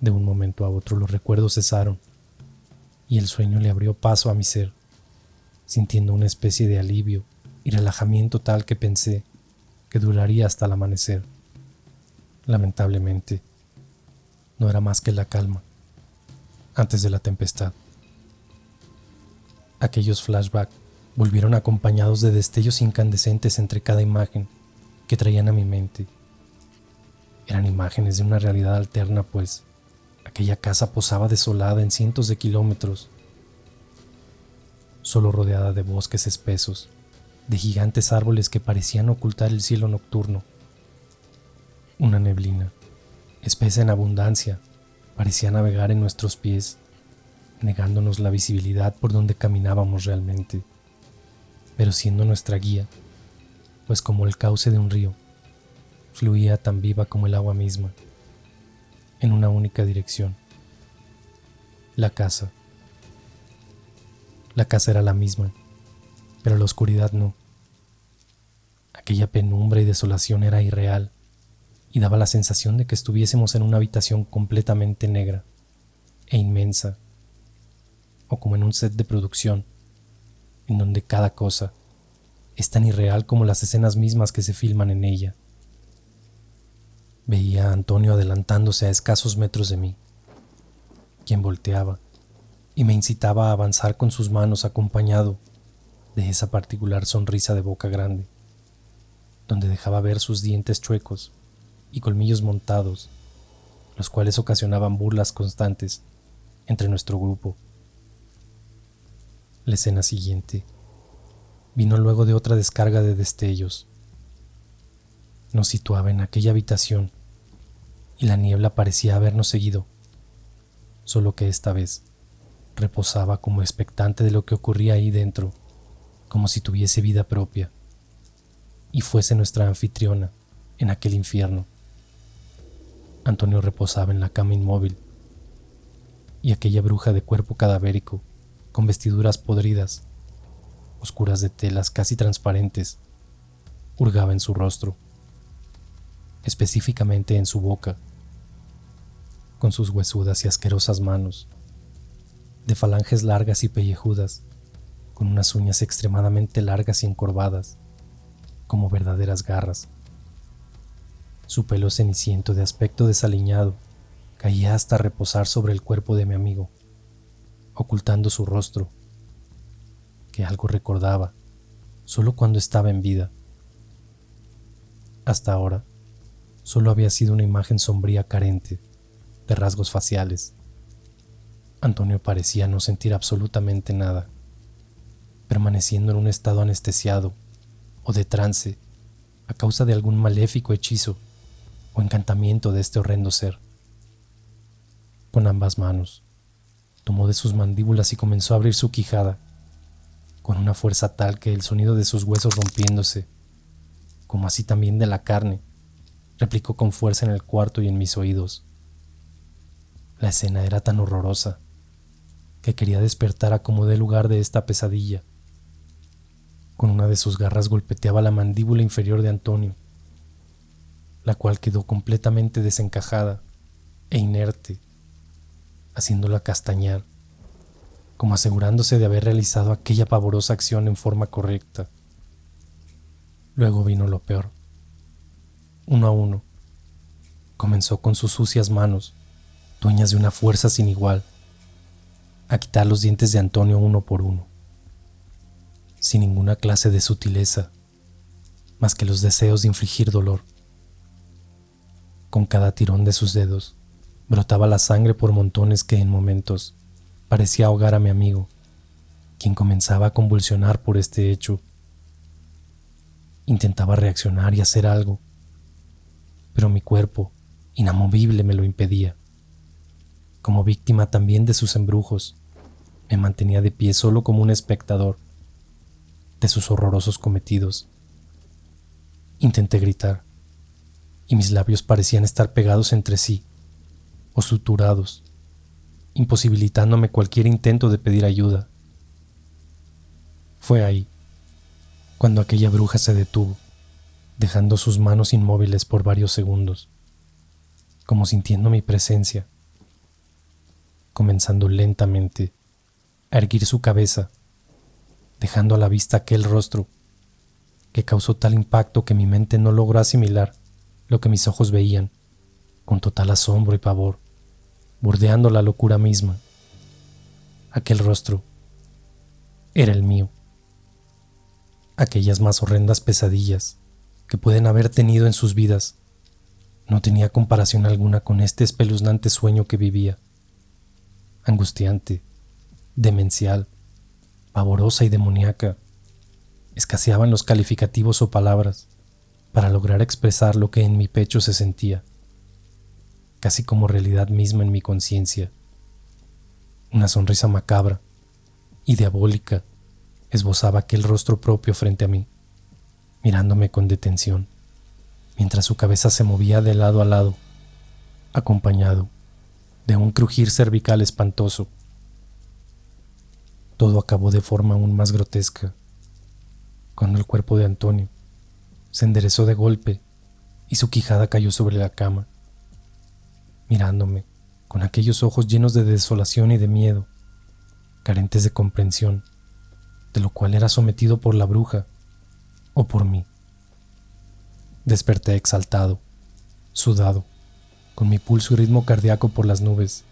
De un momento a otro los recuerdos cesaron y el sueño le abrió paso a mi ser, sintiendo una especie de alivio y relajamiento tal que pensé que duraría hasta el amanecer. Lamentablemente, no era más que la calma antes de la tempestad. Aquellos flashbacks volvieron acompañados de destellos incandescentes entre cada imagen que traían a mi mente. Eran imágenes de una realidad alterna, pues aquella casa posaba desolada en cientos de kilómetros, solo rodeada de bosques espesos, de gigantes árboles que parecían ocultar el cielo nocturno. Una neblina, espesa en abundancia, parecía navegar en nuestros pies, negándonos la visibilidad por donde caminábamos realmente, pero siendo nuestra guía, pues como el cauce de un río, fluía tan viva como el agua misma, en una única dirección. La casa. La casa era la misma, pero la oscuridad no. Aquella penumbra y desolación era irreal y daba la sensación de que estuviésemos en una habitación completamente negra e inmensa, o como en un set de producción, en donde cada cosa es tan irreal como las escenas mismas que se filman en ella. Veía a Antonio adelantándose a escasos metros de mí, quien volteaba y me incitaba a avanzar con sus manos, acompañado de esa particular sonrisa de boca grande, donde dejaba ver sus dientes chuecos y colmillos montados, los cuales ocasionaban burlas constantes entre nuestro grupo. La escena siguiente vino luego de otra descarga de destellos. Nos situaba en aquella habitación y la niebla parecía habernos seguido, solo que esta vez reposaba como expectante de lo que ocurría ahí dentro, como si tuviese vida propia y fuese nuestra anfitriona en aquel infierno. Antonio reposaba en la cama inmóvil y aquella bruja de cuerpo cadavérico, con vestiduras podridas, oscuras de telas casi transparentes, hurgaba en su rostro, específicamente en su boca, con sus huesudas y asquerosas manos, de falanges largas y pellejudas, con unas uñas extremadamente largas y encorvadas, como verdaderas garras. Su pelo ceniciento de aspecto desaliñado caía hasta reposar sobre el cuerpo de mi amigo, ocultando su rostro, que algo recordaba solo cuando estaba en vida. Hasta ahora, solo había sido una imagen sombría carente de rasgos faciales. Antonio parecía no sentir absolutamente nada, permaneciendo en un estado anestesiado o de trance a causa de algún maléfico hechizo o encantamiento de este horrendo ser. Con ambas manos, tomó de sus mandíbulas y comenzó a abrir su quijada, con una fuerza tal que el sonido de sus huesos rompiéndose, como así también de la carne, replicó con fuerza en el cuarto y en mis oídos. La escena era tan horrorosa que quería despertar a como dé lugar de esta pesadilla. Con una de sus garras golpeteaba la mandíbula inferior de Antonio, la cual quedó completamente desencajada e inerte, haciéndola castañar, como asegurándose de haber realizado aquella pavorosa acción en forma correcta. Luego vino lo peor. Uno a uno, comenzó con sus sucias manos, dueñas de una fuerza sin igual, a quitar los dientes de Antonio uno por uno, sin ninguna clase de sutileza, más que los deseos de infligir dolor. Con cada tirón de sus dedos, brotaba la sangre por montones que en momentos parecía ahogar a mi amigo, quien comenzaba a convulsionar por este hecho. Intentaba reaccionar y hacer algo, pero mi cuerpo, inamovible, me lo impedía. como víctima también de sus embrujos, me mantenía de pie solo como un espectador de sus horrorosos cometidos. Intenté gritar, y mis labios parecían estar pegados entre sí, o suturados, imposibilitándome cualquier intento de pedir ayuda. Fue ahí, cuando aquella bruja se detuvo, dejando sus manos inmóviles por varios segundos, como sintiendo mi presencia, comenzando lentamente a erguir su cabeza, dejando a la vista aquel rostro que causó tal impacto que mi mente no logró asimilar lo que mis ojos veían, con total asombro y pavor, bordeando la locura misma. Aquel rostro era el mío. Aquellas más horrendas pesadillas que pueden haber tenido en sus vidas no tenía comparación alguna con este espeluznante sueño que vivía, angustiante, demencial, pavorosa y demoníaca. Escaseaban los calificativos o palabras para lograr expresar lo que en mi pecho se sentía, casi como realidad misma en mi conciencia. Una sonrisa macabra y diabólica esbozaba aquel rostro propio frente a mí, mirándome con detención, mientras su cabeza se movía de lado a lado, acompañado de un crujir cervical espantoso. Todo acabó de forma aún más grotesca, cuando el cuerpo de Antonio se enderezó de golpe y su quijada cayó sobre la cama, mirándome con aquellos ojos llenos de desolación y de miedo, carentes de comprensión de lo cual era sometido por la bruja o por mí. Desperté exaltado, sudado, con mi pulso y ritmo cardíaco por las nubes.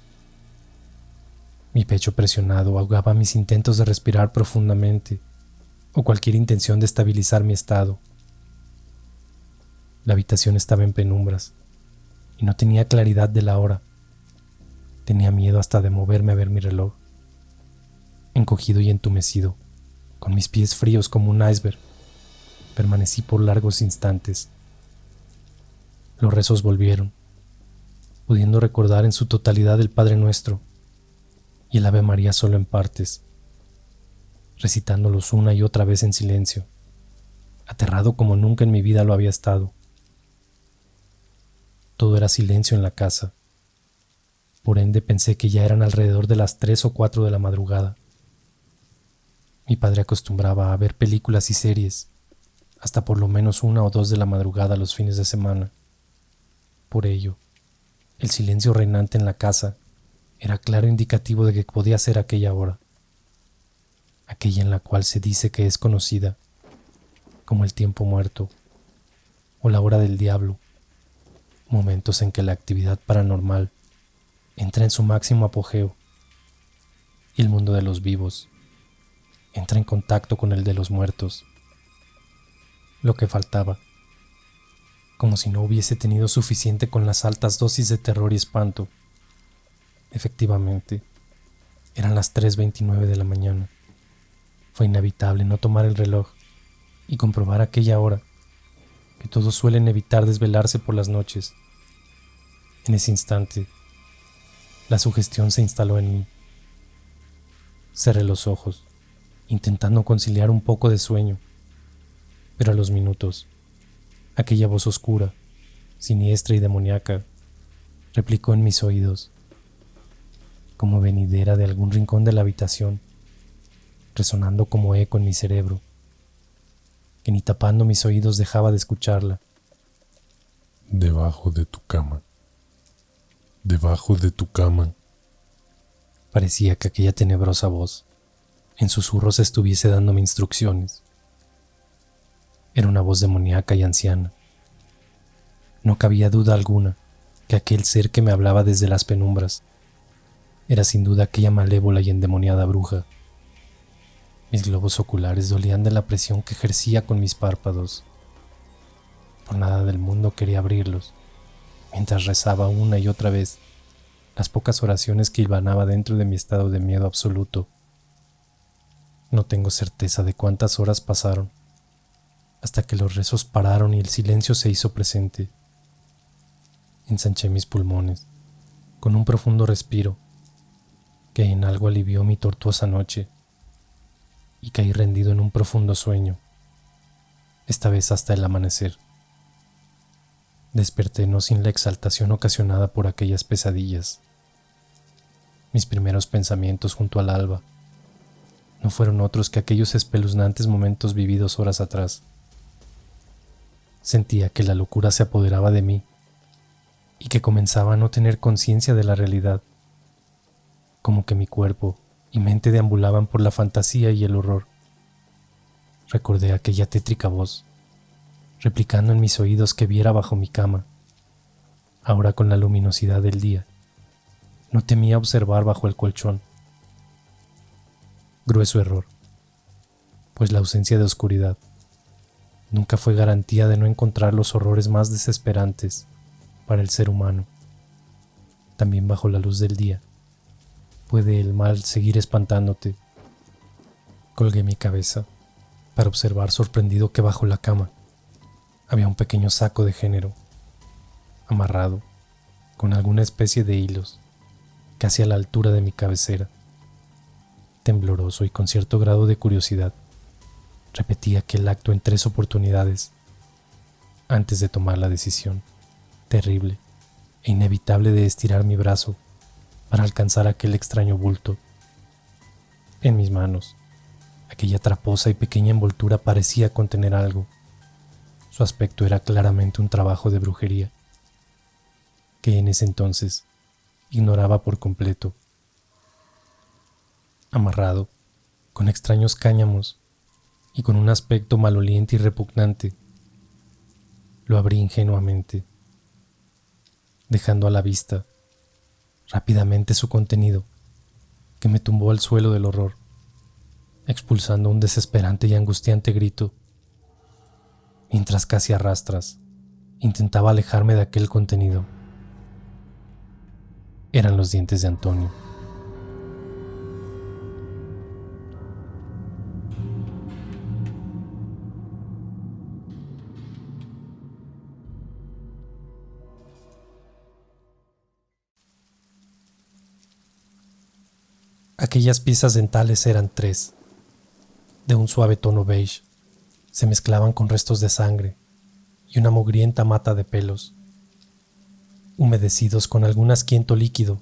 Mi pecho presionado ahogaba mis intentos de respirar profundamente o cualquier intención de estabilizar mi estado. La habitación estaba en penumbras y no tenía claridad de la hora. Tenía miedo hasta de moverme a ver mi reloj. Encogido y entumecido, con mis pies fríos como un iceberg, permanecí por largos instantes. Los rezos volvieron, pudiendo recordar en su totalidad el Padre Nuestro y el Ave María solo en partes, recitándolos una y otra vez en silencio, aterrado como nunca en mi vida lo había estado. Todo era silencio en la casa. Por ende pensé que ya eran alrededor de las 3 o 4 de la madrugada. Mi padre acostumbraba a ver películas y series hasta por lo menos 1 o 2 de la madrugada los fines de semana. Por ello, el silencio reinante en la casa era claro indicativo de que podía ser aquella hora, aquella en la cual se dice que es conocida como el tiempo muerto o la hora del diablo, momentos en que la actividad paranormal entra en su máximo apogeo y el mundo de los vivos entra en contacto con el de los muertos. Lo que faltaba, como si no hubiese tenido suficiente con las altas dosis de terror y espanto. Efectivamente, eran las 3:29 de la mañana. Fue inevitable no tomar el reloj y comprobar aquella hora, que todos suelen evitar desvelarse por las noches. En ese instante, la sugestión se instaló en mí. Cerré los ojos, intentando conciliar un poco de sueño, pero a los minutos, aquella voz oscura, siniestra y demoníaca, replicó en mis oídos, como venidera de algún rincón de la habitación, resonando como eco en mi cerebro, que ni tapando mis oídos dejaba de escucharla. Debajo de tu cama. Debajo de tu cama. Parecía que aquella tenebrosa voz, en susurros, estuviese dándome instrucciones. Era una voz demoníaca y anciana. No cabía duda alguna que aquel ser que me hablaba desde las penumbras era sin duda aquella malévola y endemoniada bruja. Mis globos oculares dolían de la presión que ejercía con mis párpados. Por nada del mundo quería abrirlos, mientras rezaba una y otra vez las pocas oraciones que hilvanaba dentro de mi estado de miedo absoluto. No tengo certeza de cuántas horas pasaron, hasta que los rezos pararon y el silencio se hizo presente. Ensanché mis pulmones con un profundo respiro, que en algo alivió mi tortuosa noche, y caí rendido en un profundo sueño, esta vez hasta el amanecer. Desperté no sin la exaltación ocasionada por aquellas pesadillas. Mis primeros pensamientos junto al alba no fueron otros que aquellos espeluznantes momentos vividos horas atrás. Sentía que la locura se apoderaba de mí y que comenzaba a no tener conciencia de la realidad, como que mi cuerpo y mente deambulaban por la fantasía y el horror. Recordé aquella tétrica voz, replicando en mis oídos que viera bajo mi cama, ahora con la luminosidad del día. No temía observar bajo el colchón. Grueso error, pues la ausencia de oscuridad nunca fue garantía de no encontrar los horrores más desesperantes para el ser humano. También bajo la luz del día puede el mal seguir espantándote. Colgué mi cabeza para observar sorprendido que bajo la cama había un pequeño saco de género, amarrado con alguna especie de hilos, casi a la altura de mi cabecera. Tembloroso y con cierto grado de curiosidad, repetí aquel acto en 3 oportunidades antes de tomar la decisión terrible e inevitable de estirar mi brazo para alcanzar aquel extraño bulto. En mis manos, aquella traposa y pequeña envoltura parecía contener algo. Su aspecto era claramente un trabajo de brujería, que en ese entonces ignoraba por completo. Amarrado, con extraños cáñamos y con un aspecto maloliente y repugnante, lo abrí ingenuamente, dejando a la vista rápidamente su contenido, que me tumbó al suelo del horror, expulsando un desesperante y angustiante grito, mientras casi a rastras intentaba alejarme de aquel contenido. Eran los dientes de Antonio. Aquellas piezas dentales eran 3, de un suave tono beige. Se mezclaban con restos de sangre y una mugrienta mata de pelos, humedecidos con algún asquiento líquido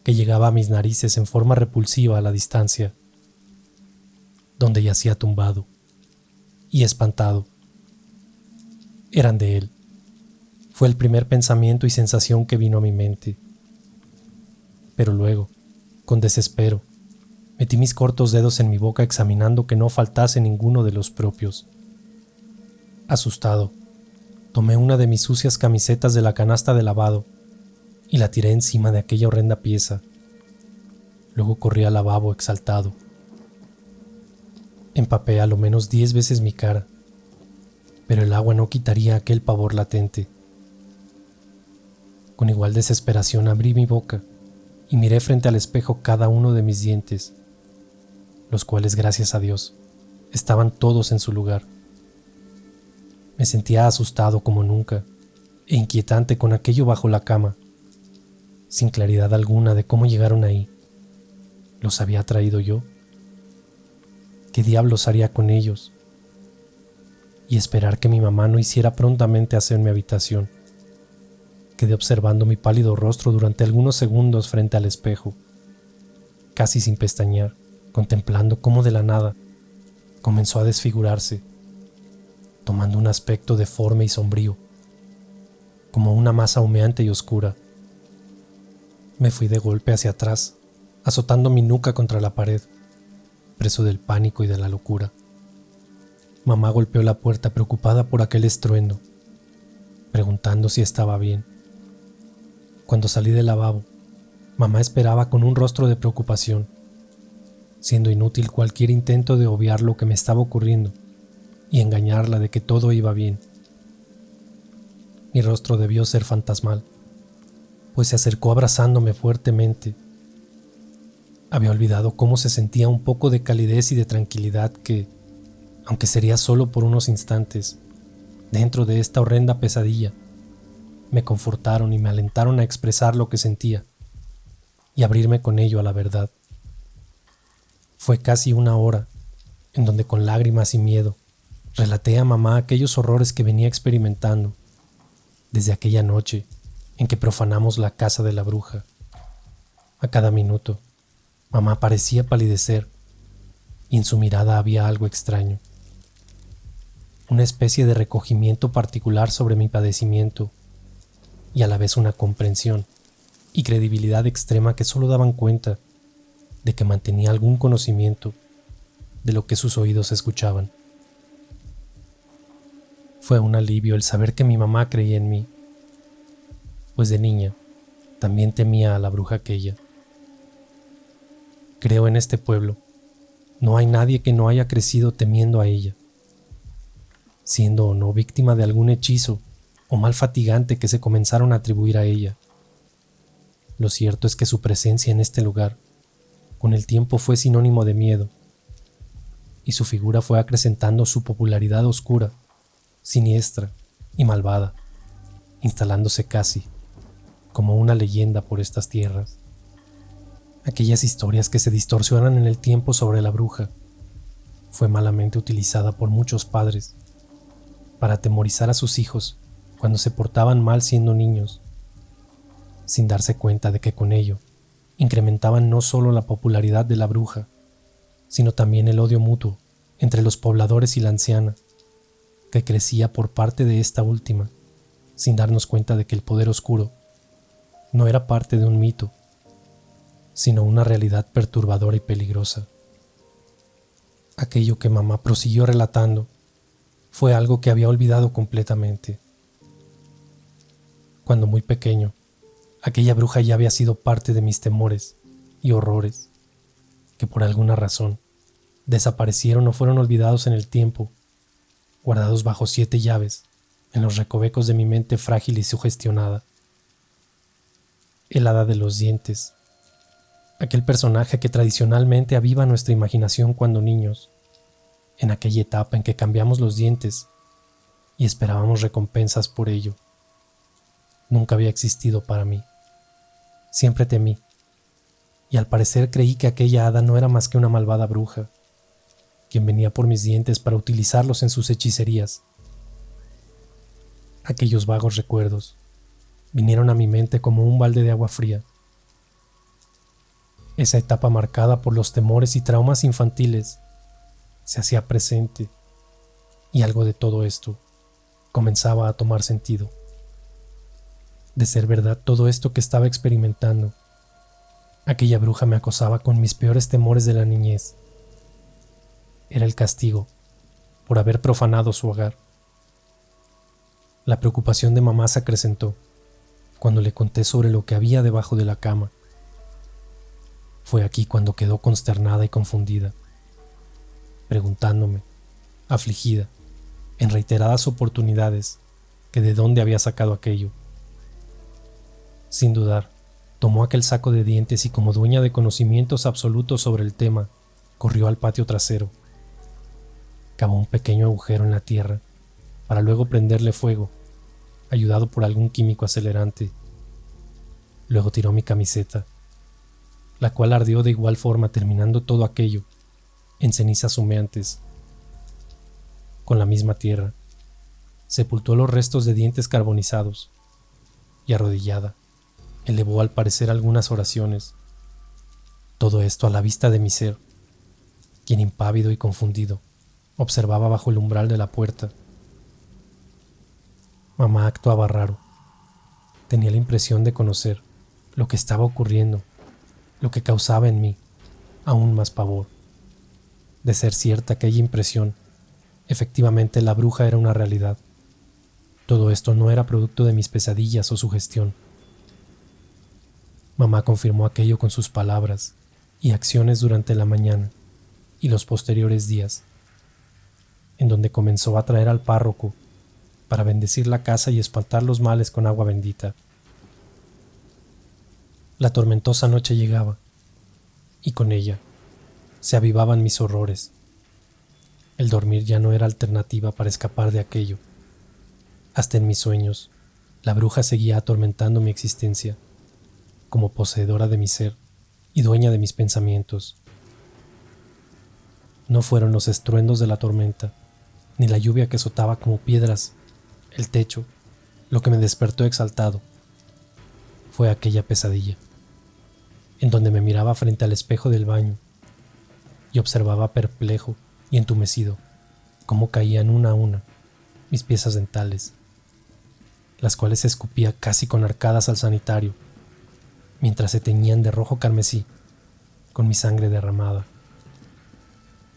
que llegaba a mis narices en forma repulsiva a la distancia, donde yacía tumbado y espantado. Eran de él. Fue el primer pensamiento y sensación que vino a mi mente. Pero luego, con desespero, metí mis cortos dedos en mi boca examinando que no faltase ninguno de los propios. Asustado, tomé una de mis sucias camisetas de la canasta de lavado y la tiré encima de aquella horrenda pieza. Luego corrí al lavabo exaltado. Empapé a lo menos 10 veces mi cara, pero el agua no quitaría aquel pavor latente. Con igual desesperación abrí mi boca y miré frente al espejo cada uno de mis dientes, los cuales, gracias a Dios, estaban todos en su lugar. Me sentía asustado como nunca e inquietante con aquello bajo la cama, sin claridad alguna de cómo llegaron ahí. ¿Los había traído yo? ¿Qué diablos haría con ellos? Y esperar que mi mamá no hiciera prontamente hacer mi habitación. Quedé observando mi pálido rostro durante algunos segundos frente al espejo, casi sin pestañear, contemplando cómo de la nada comenzó a desfigurarse, tomando un aspecto deforme y sombrío, como una masa humeante y oscura. Me fui de golpe hacia atrás, azotando mi nuca contra la pared, preso del pánico y de la locura. Mamá golpeó la puerta preocupada por aquel estruendo, preguntando si estaba bien. Cuando salí del lavabo, mamá esperaba con un rostro de preocupación, siendo inútil cualquier intento de obviar lo que me estaba ocurriendo y engañarla de que todo iba bien. Mi rostro debió ser fantasmal, pues se acercó abrazándome fuertemente. Había olvidado cómo se sentía un poco de calidez y de tranquilidad que, aunque sería solo por unos instantes, dentro de esta horrenda pesadilla, me confortaron y me alentaron a expresar lo que sentía y abrirme con ello a la verdad. Fue casi una hora en donde con lágrimas y miedo relaté a mamá aquellos horrores que venía experimentando desde aquella noche en que profanamos la casa de la bruja. A cada minuto, mamá parecía palidecer y en su mirada había algo extraño, una especie de recogimiento particular sobre mi padecimiento y a la vez una comprensión y credibilidad extrema que solo daban cuenta de que mantenía algún conocimiento de lo que sus oídos escuchaban. Fue un alivio el saber que mi mamá creía en mí, pues de niña también temía a la bruja aquella. Creo en este pueblo, no hay nadie que no haya crecido temiendo a ella, siendo o no víctima de algún hechizo o mal fatigante que se comenzaron a atribuir a ella. Lo cierto es que su presencia en este lugar, con el tiempo fue sinónimo de miedo, y su figura fue acrecentando su popularidad oscura, siniestra y malvada, instalándose casi como una leyenda por estas tierras. Aquellas historias que se distorsionan en el tiempo sobre la bruja fue malamente utilizada por muchos padres para atemorizar a sus hijos cuando se portaban mal siendo niños, sin darse cuenta de que con ello incrementaban no solo la popularidad de la bruja, sino también el odio mutuo entre los pobladores y la anciana, que crecía por parte de esta última, sin darnos cuenta de que el poder oscuro no era parte de un mito, sino una realidad perturbadora y peligrosa. Aquello que mamá prosiguió relatando fue algo que había olvidado completamente. Cuando muy pequeño, aquella bruja ya había sido parte de mis temores y horrores, que por alguna razón desaparecieron o fueron olvidados en el tiempo, guardados bajo 7 llaves en los recovecos de mi mente frágil y sugestionada. El hada de los dientes, aquel personaje que tradicionalmente aviva nuestra imaginación cuando niños, en aquella etapa en que cambiamos los dientes y esperábamos recompensas por ello, nunca había existido para mí. Siempre temí, y al parecer creí que aquella hada no era más que una malvada bruja, quien venía por mis dientes para utilizarlos en sus hechicerías. Aquellos vagos recuerdos vinieron a mi mente como un balde de agua fría. Esa etapa marcada por los temores y traumas infantiles se hacía presente, y algo de todo esto comenzaba a tomar sentido. De ser verdad todo esto que estaba experimentando, aquella bruja me acosaba con mis peores temores de la niñez. Era el castigo por haber profanado su hogar. La preocupación de mamá se acrecentó cuando le conté sobre lo que había debajo de la cama. Fue aquí cuando quedó consternada y confundida, preguntándome, afligida, en reiteradas oportunidades, que de dónde había sacado aquello. Sin dudar, tomó aquel saco de dientes y como dueña de conocimientos absolutos sobre el tema, corrió al patio trasero. Cavó un pequeño agujero en la tierra, para luego prenderle fuego, ayudado por algún químico acelerante. Luego tiró mi camiseta, la cual ardió de igual forma, terminando todo aquello en cenizas humeantes. Con la misma tierra, sepultó los restos de dientes carbonizados y arrodillada, elevó al parecer algunas oraciones. Todo esto a la vista de mi ser, quien impávido y confundido observaba bajo el umbral de la puerta. Mamá actuaba raro. Tenía la impresión de conocer lo que estaba ocurriendo, lo que causaba en mí aún más pavor. De ser cierta aquella impresión, efectivamente la bruja era una realidad. Todo esto no era producto de mis pesadillas o sugestión. Mamá confirmó aquello con sus palabras y acciones durante la mañana y los posteriores días, en donde comenzó a traer al párroco para bendecir la casa y espantar los males con agua bendita. La tormentosa noche llegaba, y con ella se avivaban mis horrores. El dormir ya no era alternativa para escapar de aquello. Hasta en mis sueños La bruja seguía atormentando mi existencia, como poseedora de mi ser y dueña de mis pensamientos. No fueron los estruendos de la tormenta, ni la lluvia que azotaba como piedras el techo, lo que me despertó exaltado. Fue aquella pesadilla, en donde me miraba frente al espejo del baño y observaba perplejo y entumecido cómo caían una a una mis piezas dentales, las cuales escupía casi con arcadas al sanitario, mientras se teñían de rojo carmesí con mi sangre derramada.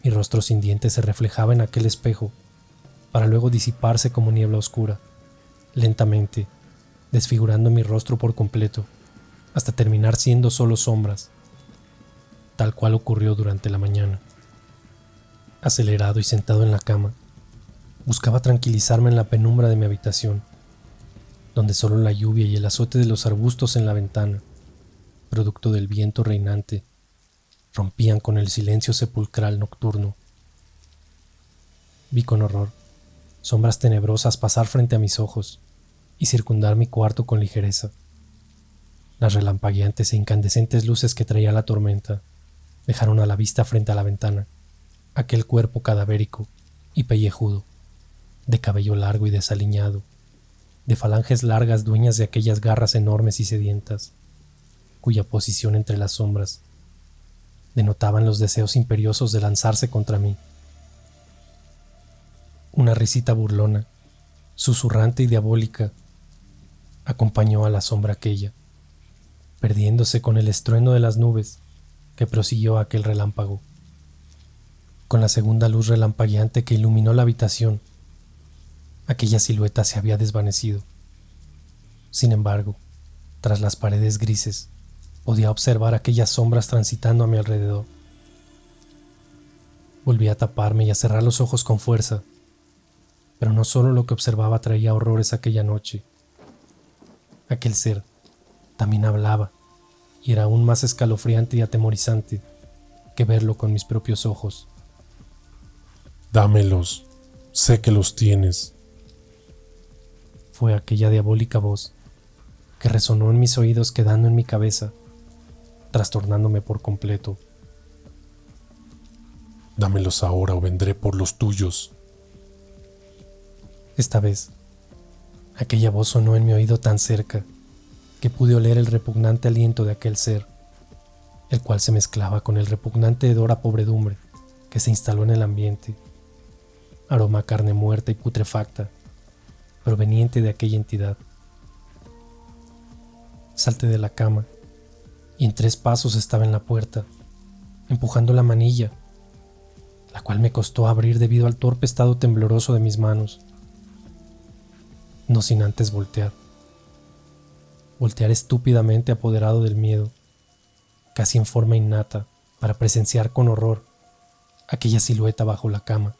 Mi rostro sin dientes se reflejaba en aquel espejo, para luego disiparse como niebla oscura, lentamente, desfigurando mi rostro por completo, hasta terminar siendo solo sombras, tal cual ocurrió durante la mañana. Acelerado y sentado en la cama, buscaba tranquilizarme en la penumbra de mi habitación, donde solo la lluvia y el azote de los arbustos en la ventana, producto del viento reinante, rompían con el silencio sepulcral nocturno. Vi con horror sombras tenebrosas pasar frente a mis ojos y circundar mi cuarto con ligereza. Las relampagueantes e incandescentes luces que traía la tormenta dejaron a la vista frente a la ventana aquel cuerpo cadavérico y pellejudo, de cabello largo y desaliñado, de falanges largas dueñas de aquellas garras enormes y sedientas, cuya posición entre las sombras denotaban los deseos imperiosos de lanzarse contra mí. Una risita burlona, susurrante y diabólica, acompañó a la sombra aquella, perdiéndose con el estruendo de las nubes que prosiguió aquel relámpago. Con la segunda luz relampagueante que iluminó la habitación, aquella silueta se había desvanecido. Sin embargo, tras las paredes grises, podía observar aquellas sombras transitando a mi alrededor. Volví a taparme y a cerrar los ojos con fuerza, pero no solo lo que observaba traía horrores aquella noche. Aquel ser también hablaba, y era aún más escalofriante y atemorizante que verlo con mis propios ojos. Dámelos, sé que los tienes. Fue aquella diabólica voz que resonó en mis oídos, quedando en mi cabeza, trastornándome por completo. Dámelos ahora o vendré por los tuyos. Esta vez, aquella voz sonó en mi oído tan cerca que pude oler el repugnante aliento de aquel ser, el cual se mezclaba con el repugnante hedor a podredumbre que se instaló en el ambiente, aroma a carne muerta y putrefacta, proveniente de aquella entidad. Salté de la cama y en 3 pasos estaba en la puerta, empujando la manilla, la cual me costó abrir debido al torpe estado tembloroso de mis manos. No sin antes voltear estúpidamente apoderado del miedo, casi en forma innata, para presenciar con horror aquella silueta bajo la cama,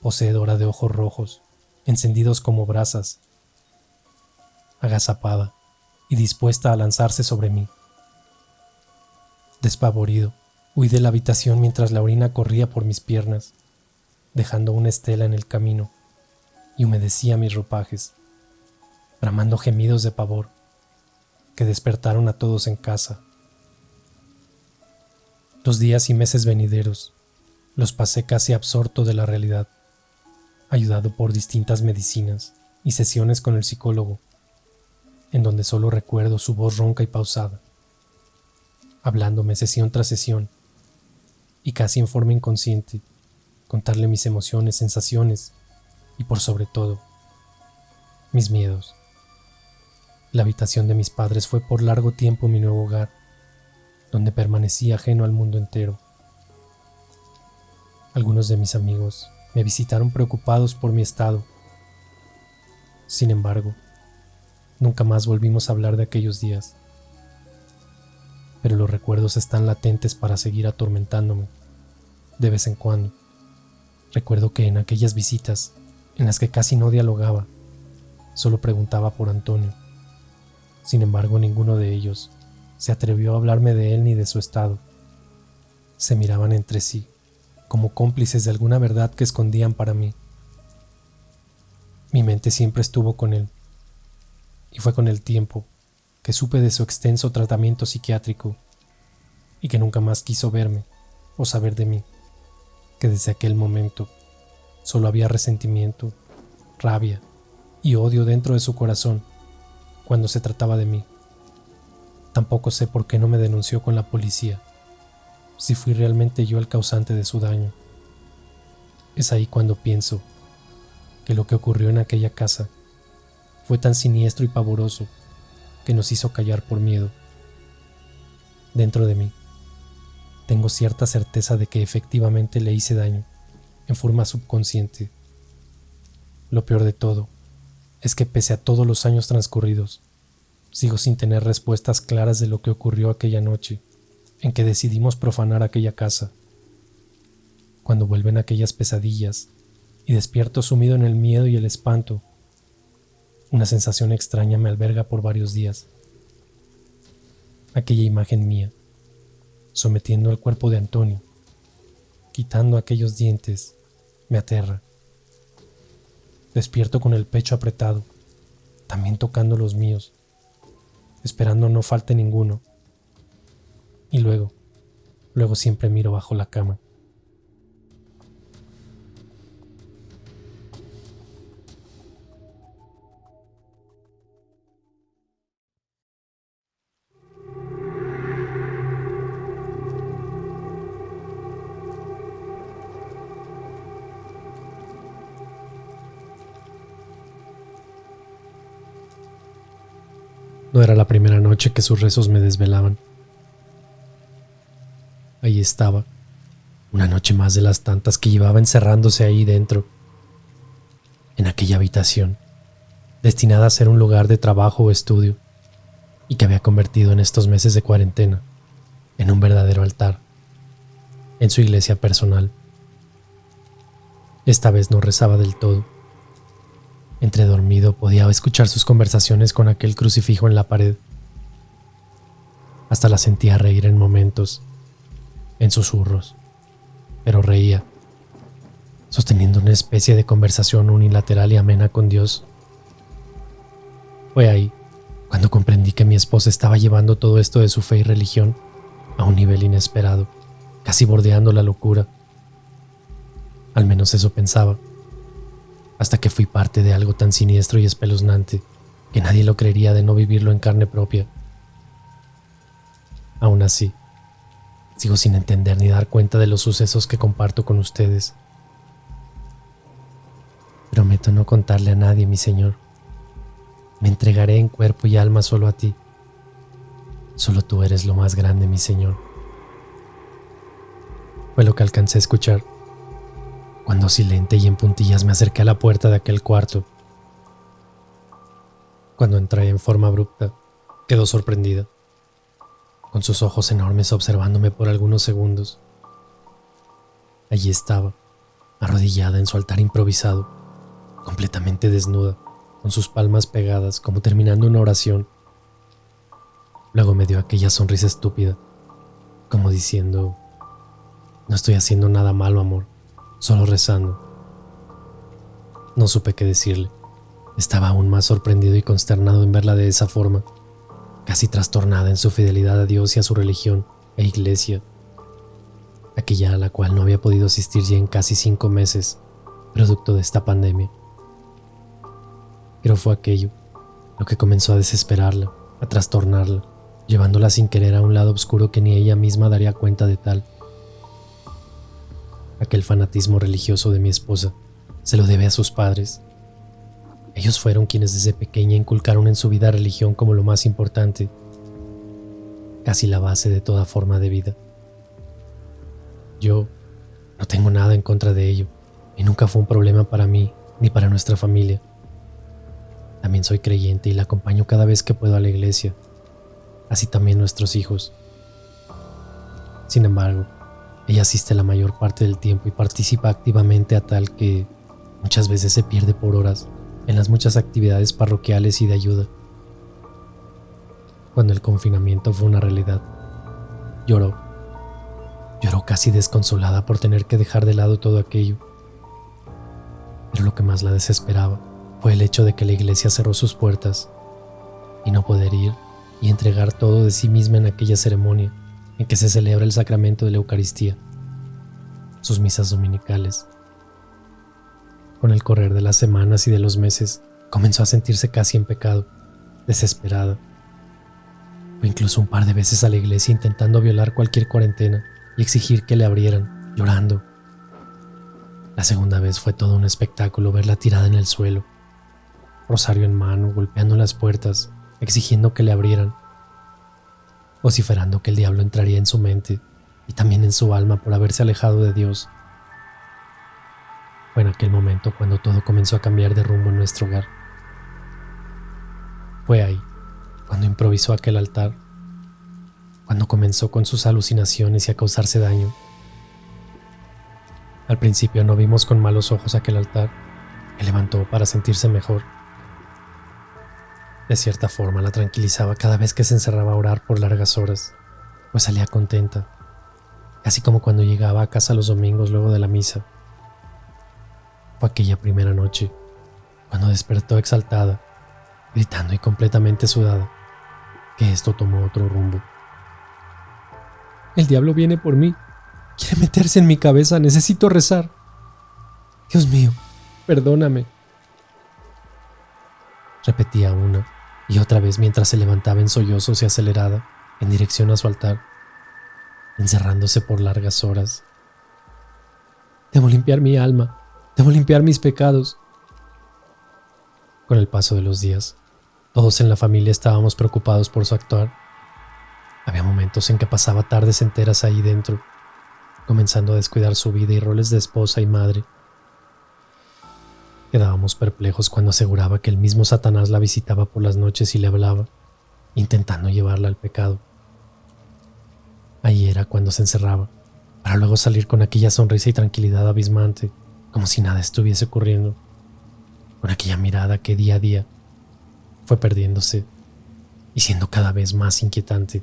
poseedora de ojos rojos, encendidos como brasas, agazapada y dispuesta a lanzarse sobre mí. Despavorido, huí de la habitación mientras la orina corría por mis piernas, dejando una estela en el camino, y humedecía mis ropajes, bramando gemidos de pavor que despertaron a todos en casa. Los días y meses venideros los pasé casi absorto de la realidad, ayudado por distintas medicinas y sesiones con el psicólogo, en donde solo recuerdo su voz ronca y pausada, hablándome sesión tras sesión, y casi en forma inconsciente, contarle mis emociones, sensaciones y por sobre todo, mis miedos. La habitación de mis padres fue por largo tiempo mi nuevo hogar, donde permanecí ajeno al mundo entero. Algunos de mis amigos me visitaron preocupados por mi estado. Sin embargo, nunca más volvimos a hablar de aquellos días. Pero los recuerdos están latentes para seguir atormentándome. De vez en cuando, recuerdo que en aquellas visitas, en las que casi no dialogaba, solo preguntaba por Antonio. Sin embargo, ninguno de ellos se atrevió a hablarme de él ni de su estado. Se miraban entre sí, como cómplices de alguna verdad que escondían para mí. Mi mente siempre estuvo con él, Y fue con el tiempo que supe de su extenso tratamiento psiquiátrico y que nunca más quiso verme o saber de mí, que desde aquel momento solo había resentimiento, rabia y odio dentro de su corazón cuando se trataba de mí. Tampoco sé por qué no me denunció con la policía, si fui realmente yo el causante de su daño. Es ahí cuando pienso que lo que ocurrió en aquella casa fue tan siniestro y pavoroso que nos hizo callar por miedo. Dentro de mí, tengo cierta certeza de que efectivamente le hice daño, en forma subconsciente. Lo peor de todo es que pese a todos los años transcurridos, sigo sin tener respuestas claras de lo que ocurrió aquella noche en que decidimos profanar aquella casa. Cuando vuelven aquellas pesadillas y despierto sumido en el miedo y el espanto, una sensación extraña me alberga por varios días. Aquella imagen mía, sometiendo el cuerpo de Antonio, quitando aquellos dientes, me aterra. Despierto con el pecho apretado, también tocando los míos, esperando no falte ninguno. Y luego siempre miro bajo la cama. No era la primera noche que sus rezos me desvelaban. Ahí estaba, una noche más de las tantas que llevaba encerrándose ahí dentro, en aquella habitación, destinada a ser un lugar de trabajo o estudio, y que había convertido en estos meses de cuarentena en un verdadero altar, en su iglesia personal. Esta vez no rezaba del todo. Entre dormido podía escuchar sus conversaciones con aquel crucifijo en la pared. Hasta la sentía reír en momentos, en susurros, pero reía, sosteniendo una especie de conversación unilateral y amena con Dios. Fue ahí cuando comprendí que mi esposa estaba llevando todo esto de su fe y religión a un nivel inesperado, casi bordeando la locura. Al menos eso pensaba, hasta que fui parte de algo tan siniestro y espeluznante que nadie lo creería de no vivirlo en carne propia. Aún así, sigo sin entender ni dar cuenta de los sucesos que comparto con ustedes. Prometo no contarle a nadie, mi Señor. Me entregaré en cuerpo y alma solo a ti. Solo tú eres lo más grande, mi Señor. Fue lo que alcancé a escuchar cuando silente y en puntillas me acerqué a la puerta de aquel cuarto. Cuando entré en forma abrupta, quedó sorprendida, con sus ojos enormes observándome por algunos segundos. Allí estaba, arrodillada en su altar improvisado, completamente desnuda, con sus palmas pegadas como terminando una oración. Luego me dio aquella sonrisa estúpida, como diciendo: no estoy haciendo nada malo, amor, solo rezando. No supe qué decirle. Estaba aún más sorprendido y consternado en verla de esa forma, casi trastornada en su fidelidad a Dios y a su religión e iglesia, aquella a la cual no había podido asistir ya en casi 5 meses, producto de esta pandemia. Pero fue aquello lo que comenzó a desesperarla, a trastornarla, llevándola sin querer a un lado oscuro que ni ella misma daría cuenta de tal. Aquel fanatismo religioso de mi esposa se lo debe a sus padres. Ellos fueron quienes desde pequeña inculcaron en su vida religión como lo más importante, casi la base de toda forma de vida. Yo no tengo nada en contra de ello, y nunca fue un problema para mí ni para nuestra familia. También soy creyente y la acompaño cada vez que puedo a la iglesia, así también nuestros hijos. Sin embargo, ella asiste la mayor parte del tiempo y participa activamente a tal que muchas veces se pierde por horas en las muchas actividades parroquiales y de ayuda. Cuando el confinamiento fue una realidad, lloró casi desconsolada por tener que dejar de lado todo aquello. Pero lo que más la desesperaba fue el hecho de que la iglesia cerró sus puertas y no poder ir y entregar todo de sí misma en aquella ceremonia en que se celebra el sacramento de la Eucaristía, sus misas dominicales. Con el correr de las semanas y de los meses, comenzó a sentirse casi en pecado, desesperada. Fue incluso un par de veces a la iglesia intentando violar cualquier cuarentena y exigir que le abrieran, llorando. La segunda vez fue todo un espectáculo verla tirada en el suelo, rosario en mano, golpeando las puertas, exigiendo que le abrieran, vociferando que el diablo entraría en su mente y también en su alma por haberse alejado de Dios. Fue en aquel momento cuando todo comenzó a cambiar de rumbo en nuestro hogar. Fue ahí cuando improvisó aquel altar, cuando comenzó con sus alucinaciones y a causarse daño. Al principio no vimos con malos ojos aquel altar que levantó para sentirse mejor. De cierta forma la tranquilizaba cada vez que se encerraba a orar por largas horas, pues salía contenta, casi como cuando llegaba a casa los domingos luego de la misa. Fue aquella primera noche, cuando despertó exaltada, gritando y completamente sudada, que esto tomó otro rumbo. El diablo viene por mí, quiere meterse en mi cabeza, necesito rezar. Dios mío, perdóname. Repetía una y otra vez mientras se levantaba en sollozos y acelerada en dirección a su altar, encerrándose por largas horas. Debo limpiar mi alma, debo limpiar mis pecados. Con el paso de los días, todos en la familia estábamos preocupados por su actuar. Había momentos en que pasaba tardes enteras ahí dentro, comenzando a descuidar su vida y roles de esposa y madre. Quedábamos perplejos cuando aseguraba que el mismo Satanás la visitaba por las noches y le hablaba, intentando llevarla al pecado. Ahí era cuando se encerraba, para luego salir con aquella sonrisa y tranquilidad abismante, como si nada estuviese ocurriendo, con aquella mirada que día a día fue perdiéndose y siendo cada vez más inquietante.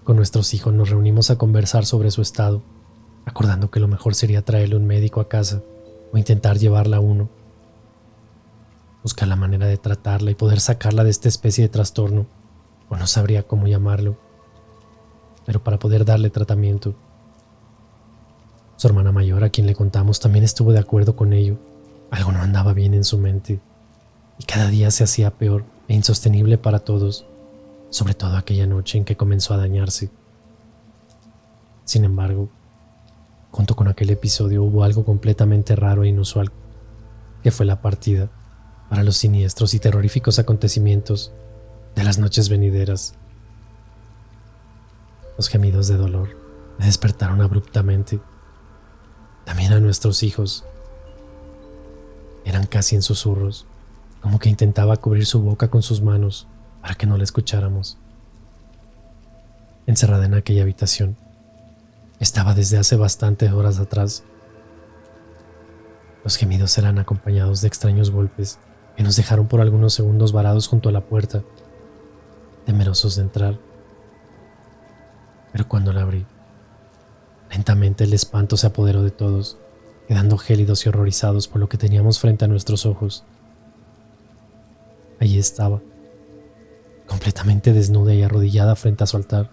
Con nuestros hijos nos reunimos a conversar sobre su estado, acordando que lo mejor sería traerle un médico a casa o intentar llevarla a uno. Buscar la manera de tratarla y poder sacarla de esta especie de trastorno, o no sabría cómo llamarlo, pero para poder darle tratamiento. Su hermana mayor, a quien le contamos, también estuvo de acuerdo con ello. Algo no andaba bien en su mente, y cada día se hacía peor e insostenible para todos, sobre todo aquella noche en que comenzó a dañarse. Sin embargo, junto con aquel episodio hubo algo completamente raro e inusual, que fue la partida para los siniestros y terroríficos acontecimientos de las noches venideras. Los gemidos de dolor me despertaron abruptamente. También a nuestros hijos. Eran casi en susurros, como que intentaba cubrir su boca con sus manos para que no la escucháramos. Encerrada en aquella habitación, estaba desde hace bastantes horas atrás. Los gemidos eran acompañados de extraños golpes que nos dejaron por algunos segundos varados junto a la puerta, temerosos de entrar. Pero cuando la abrí, lentamente el espanto se apoderó de todos, quedando gélidos y horrorizados por lo que teníamos frente a nuestros ojos. Allí estaba, completamente desnuda y arrodillada frente a su altar,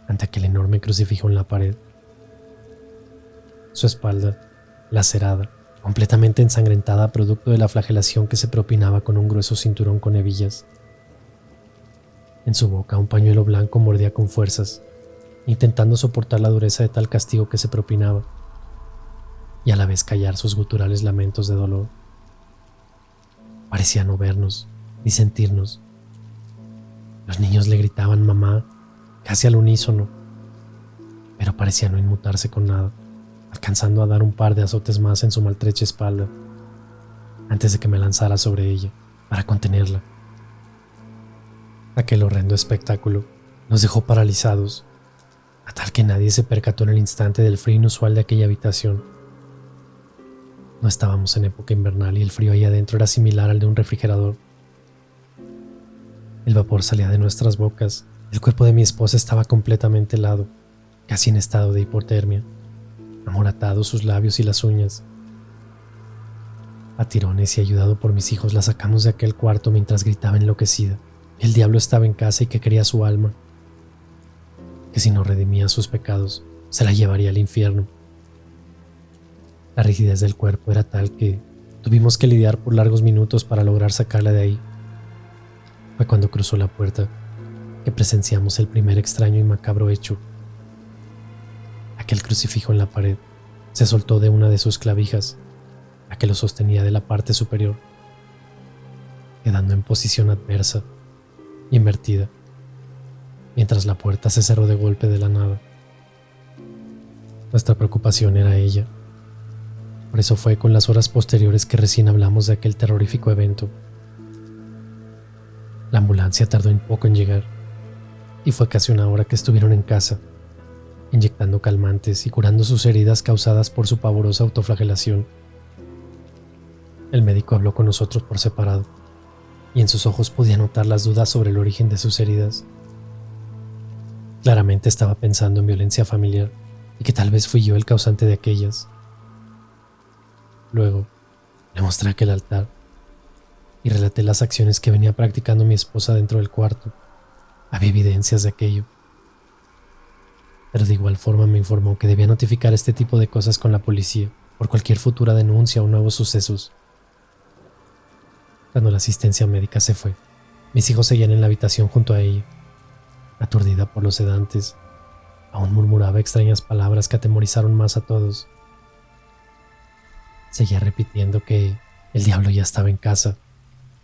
ante aquel enorme crucifijo en la pared. Su espalda, lacerada, completamente ensangrentada producto de la flagelación que se propinaba con un grueso cinturón con hebillas. En su boca un pañuelo blanco mordía con fuerzas, intentando soportar la dureza de tal castigo que se propinaba, y a la vez callar sus guturales lamentos de dolor. Parecía no vernos, ni sentirnos. Los niños le gritaban mamá, casi al unísono, pero parecía no inmutarse con nada, alcanzando a dar un par de azotes más en su maltrecha espalda, antes de que me lanzara sobre ella, para contenerla. Aquel horrendo espectáculo nos dejó paralizados, a tal que nadie se percató en el instante del frío inusual de aquella habitación. No estábamos en época invernal y el frío ahí adentro era similar al de un refrigerador. El vapor salía de nuestras bocas, el cuerpo de mi esposa estaba completamente helado, casi en estado de hipotermia, amoratados sus labios y las uñas. A tirones y ayudado por mis hijos la sacamos de aquel cuarto mientras gritaba enloquecida. El diablo estaba en casa y que quería su alma, que si no redimía sus pecados, se la llevaría al infierno. La rigidez del cuerpo era tal que tuvimos que lidiar por largos minutos para lograr sacarla de ahí. Fue cuando cruzó la puerta que presenciamos el primer extraño y macabro hecho. Aquel crucifijo en la pared se soltó de una de sus clavijas, la que lo sostenía de la parte superior, quedando en posición adversa, invertida, mientras la puerta se cerró de golpe de la nada. Nuestra preocupación era ella. Por eso fue con las horas posteriores que recién hablamos de aquel terrorífico evento. La ambulancia tardó un poco en llegar, y fue casi una hora que estuvieron en casa, inyectando calmantes y curando sus heridas causadas por su pavorosa autoflagelación. El médico habló con nosotros por separado, y en sus ojos podía notar las dudas sobre el origen de sus heridas. Claramente estaba pensando en violencia familiar y que tal vez fui yo el causante de aquellas. Luego, le mostré aquel altar y relaté las acciones que venía practicando mi esposa dentro del cuarto. Había evidencias de aquello. Pero de igual forma me informó que debía notificar este tipo de cosas con la policía por cualquier futura denuncia o nuevos sucesos. Cuando la asistencia médica se fue, mis hijos seguían en la habitación junto a ella. Aturdida por los sedantes, aún murmuraba extrañas palabras que atemorizaron más a todos. Seguía repitiendo que el diablo ya estaba en casa,